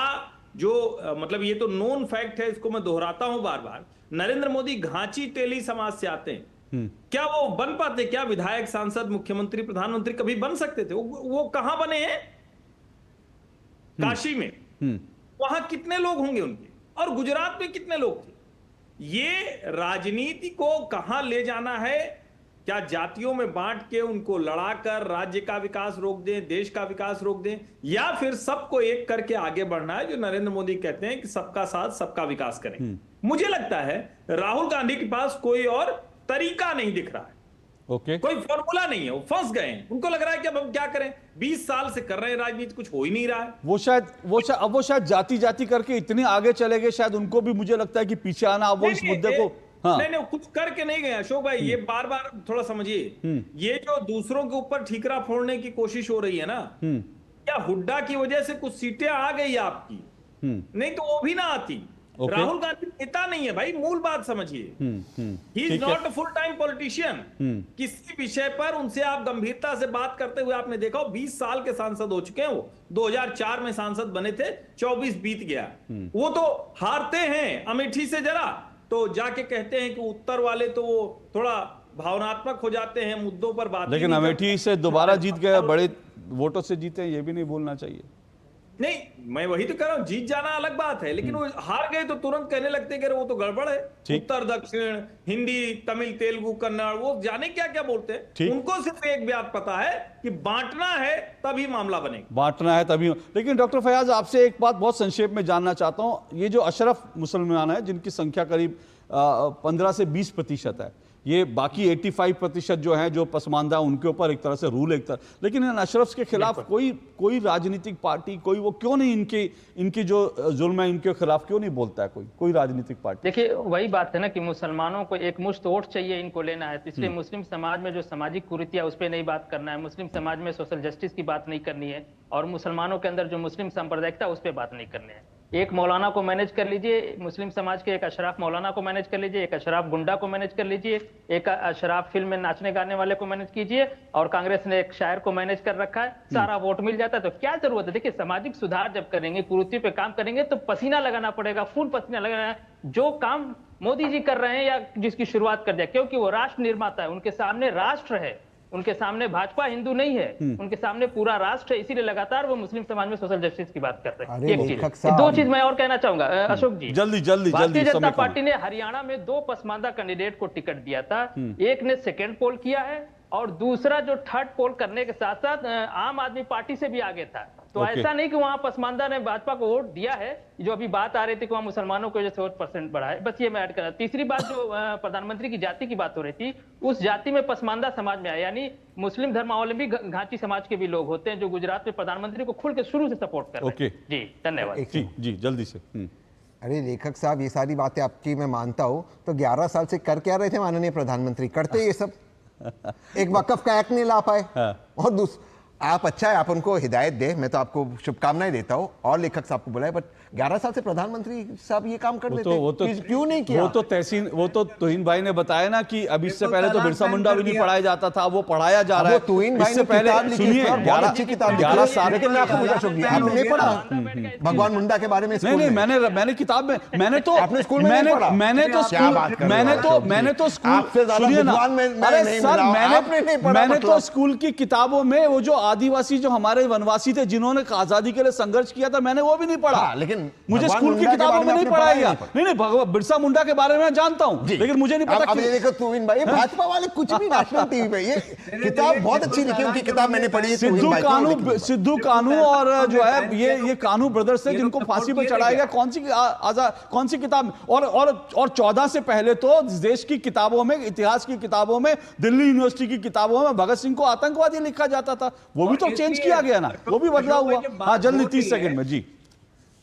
S8: जो मतलब ये तो नोन फैक्ट है, इसको मैं दोहराता हूं बार बार, नरेंद्र मोदी घांची तेली समाज से आते हैं। क्या वो बन पाते? क्या विधायक, सांसद, मुख्यमंत्री, प्रधानमंत्री कभी बन सकते थे? वो कहां बने हैं? काशी में। वहां कितने लोग होंगे उनके? और गुजरात में कितने लोग थे? ये राजनीति को कहां ले जाना है? क्या जातियों में बांट के उनको लड़ाकर राज्य का विकास रोक दें, देश का विकास रोक दें, या फिर सबको एक करके आगे बढ़ना है, जो नरेंद्र मोदी कहते हैं कि सबका साथ सबका विकास करें? मुझे लगता है राहुल गांधी के पास कोई और तरीका नहीं दिख रहा है। कोई फॉर्मूला नहीं है। वो फंस गए हैं। उनको लग रहा है कि अब हम क्या करें, 20 साल से कर रहे हैं राजनीति, कुछ हो ही नहीं रहा है।
S1: वो शायद जाति जाति करके इतने आगे चले गए, शायद उनको भी मुझे लगता है कि पीछे आना, अब वो इस मुद्दे को
S8: नहीं कुछ करके नहीं गए अशोक भाई। ये बार बार थोड़ा समझिए, ये जो दूसरों के ऊपर ठीकरा फोड़ने की कोशिश हो रही है ना, क्या हुड्डा की वजह से कुछ सीटें आ गई आपकी? नहीं तो वो भी ना आती। राहुल गांधी नेता नहीं है भाई, मूल बात समझिए। He is not a full time politician. किसी विषय पर उनसे आप गंभीरता से बात करते हुए आपने देखा, 20 साल के सांसद हो चुके हैं। वो 2004 में सांसद बने थे, 24 बीत गया। वो तो हारते हैं अमेठी से जरा तो जाके कहते हैं कि उत्तर वाले तो वो थोड़ा भावनात्मक हो जाते हैं, मुद्दों पर बात।
S1: लेकिन अमेठी से दोबारा जीत गए, बड़े वोटों से जीते, ये भी नहीं भूलना चाहिए।
S8: नहीं, मैं वही तो कह रहा हूं, जीत जाना अलग बात है, लेकिन वो हार गए तो तुरंत कहने लगते हैं कि वो तो गड़बड़ है। उत्तर दक्षिण, हिंदी, तमिल, तेलुगु, कन्नड़, वो जाने क्या क्या बोलते हैं। उनको सिर्फ एक बात पता है कि बांटना है तभी मामला बनेगा,
S1: बांटना है तभी। लेकिन डॉक्टर फयाज, आपसे एक बात बहुत संक्षेप में जानना चाहता हूं। ये जो अशरफ मुसलमान है, जिनकी संख्या करीब 15 से 20% है, ये बाकी 85% जो है, जो पसमानदा, उनके ऊपर एक तरह से रूल एक तरह, लेकिन इन अशरफ के खिलाफ कोई राजनीतिक पार्टी, कोई वो क्यों नहीं इनकी जो जुल्म है इनके खिलाफ क्यों नहीं बोलता है कोई राजनीतिक पार्टी?
S6: देखिए वही बात है ना कि मुसलमानों को एक मुश्त वोट चाहिए, इनको लेना है, तो इसलिए मुस्लिम समाज में जो सामाजिक कुरीतियां उस पर नहीं बात करना है, मुस्लिम समाज में सोशल जस्टिस की बात नहीं करनी है, और मुसलमानों के अंदर जो मुस्लिम सांप्रदायिकता उस पर बात नहीं करनी है। एक मौलाना को मैनेज कर लीजिए, मुस्लिम समाज के एक अशराफ मौलाना को मैनेज कर लीजिए, एक अशराफ गुंडा को मैनेज कर लीजिए, एक अशराफ फिल्म में नाचने गाने वाले को मैनेज कीजिए, और कांग्रेस ने एक शायर को मैनेज कर रखा है, सारा वोट मिल जाता है। तो क्या जरूरत है? देखिए, सामाजिक सुधार जब करेंगे, कुरीति पे काम करेंगे, तो पसीना लगाना पड़ेगा, खून पसीना लगाना है। जो काम मोदी जी कर रहे हैं या जिसकी शुरुआत कर दिया, क्योंकि वो राष्ट्र निर्माता है, उनके सामने राष्ट्र है, उनके सामने भाजपा हिंदू नहीं है, उनके सामने पूरा राष्ट्र है, इसीलिए लगातार वो मुस्लिम समाज में सोशल जस्टिस की बात कर रहे हैं। एक चीज, दो चीज मैं और कहना चाहूंगा अशोक जी।
S1: जल्दी
S6: भारतीय जनता पार्टी ने हरियाणा में 2 पसमानदा कैंडिडेट को टिकट दिया था, एक ने सेकेंड पोल किया है और दूसरा जो थर्ड पोल करने के साथ साथ आम आदमी पार्टी से भी आगे था। तो ऐसा नहीं कि वहां पसमानदा ने भाजपा को वोट दिया है, जो अभी बात आ रही थी कि वहां मुसलमानों को जैसे वोट % बढ़ा है। बस ये मैं ऐड कर रहा। तीसरी बात, जो प्रधानमंत्री की जाति की बात हो रही थी, उस जाति में पसमानदा समाज में आया, यानी मुस्लिम धर्मावलंबी घाटी समाज के भी लोग होते हैं, जो गुजरात में प्रधानमंत्री को खुल के शुरू से सपोर्ट कर रहे हैं। जी धन्यवाद।
S1: जी जल्दी से।
S5: अरे लेखक साहब, ये सारी बातें आपकी मैं मानता हूँ, तो 11 साल से कर क्या रहे थे माननीय प्रधानमंत्री? करते ये सब, एक वक़्फ़ का एक्ट नहीं ला पाए। और आप अच्छा है, आप उनको हिदायत दे, मैं तो आपको शुभकामनाएं देता हूँ, और लेखक साहब को बुलाए, बट 11 साल से प्रधानमंत्री साहब ये काम कर देते, क्यों नहीं किया?
S1: वो तो तुहिन भाई ने बताया ना कि अब इससे पहले तो बिरसा मुंडा भी नहीं पढ़ाया जाता था, वो पढ़ाया जा रहा है। इससे पहले सुनिए, 11 साल,
S5: लेकिन मैं आपको पूछा, आपने नहीं पढ़ा भगवान मुंडा के बारे में?
S1: नहीं, मैंने किताब में, मैंने तो स्कूल में मैंने तो स्कूल की किताबों में वो जो आदिवासी, जो हमारे वनवासी थे, जिन्होंने आजादी के लिए संघर्ष किया था, मैंने वो भी नहीं पढ़ा।
S5: लेकिन
S1: मुझे स्कूल की किताबों में नहीं पढ़ाया गया। नहीं, बिरसा मुंडा के बारे में जानता हूं, लेकिन मुझे नहीं पता।
S5: अब ये देखो तुहिन भाई, भाजपा वाले कुछ भी नेशनल टीवी पे, ये किताब बहुत अच्छी लिखी, उनकी किताब मैंने पढ़ी है।
S1: सिद्धू कानू और जो है ये कानू ब्रदर्स थे, जिनको फांसी पर चढ़ाया गया, कौन सी किताब? और 14 से पहले तो देश की किताबों में, इतिहास की किताबों में, दिल्ली यूनिवर्सिटी की किताबों में भगत सिंह को आतंकवादी लिखा जाता था, वो भी तो चेंज किया गया ना, वो भी बदला हुआ। हाँ, जल्दी 30 सेकंड में। जी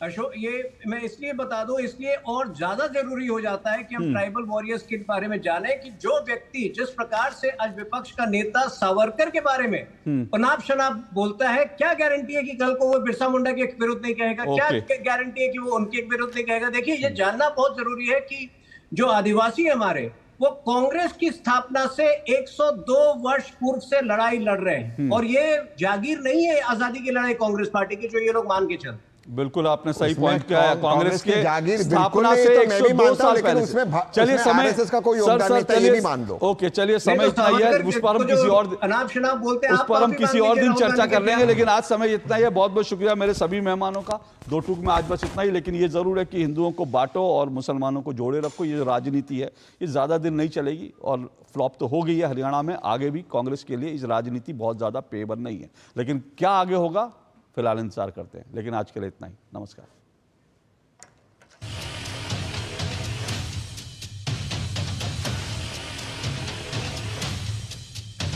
S7: अशोक, ये मैं इसलिए बता दूं, इसलिए और ज्यादा जरूरी हो जाता है कि हम ट्राइबल वॉरियर्स के बारे में जाने कि जो व्यक्ति जिस प्रकार से आज विपक्ष का नेता सावरकर के बारे में अनाप शनाप बोलता है, क्या गारंटी है कि कल को वो बिरसा मुंडा के विरुद्ध नहीं कहेगा? क्या गारंटी है कि वो उनके विरुद्ध नहीं कहेगा? देखिए, ये जानना बहुत जरूरी है कि जो आदिवासी हमारे, वो कांग्रेस की स्थापना से 102 वर्ष पूर्व से लड़ाई लड़ रहे हैं, और ये जागीर नहीं है आजादी की लड़ाई कांग्रेस पार्टी की, जो ये लोग मान के चलते।
S1: बिल्कुल, आपने सही पॉइंट किया है। कांग्रेस के
S5: जागीर
S1: स्थापना से 102 साल पहले। चलिए, समय
S5: आरएसएस का कोई योगदान नहीं था, ये भी मान लो।
S1: ओके, चलिए, समय इतना ही है, उस पर हम किसी और दिन चर्चा कर लेंगे, लेकिन आज समय इतना ही है। बहुत बहुत शुक्रिया मेरे सभी मेहमानों का। दो टूक में आज बस इतना ही, लेकिन ये जरूर है कि हिंदुओं को बांटो और मुसलमानों को जोड़े रखो। ये जो राजनीति है, ये ज्यादा दिन नहीं चलेगी और फ्लॉप तो हो गई है हरियाणा में। आगे भी कांग्रेस के लिए इस राजनीति बहुत ज्यादा पेवर नहीं है, लेकिन क्या आगे होगा फिलहाल इंतजार करते हैं। लेकिन आज के लिए इतना ही, नमस्कार।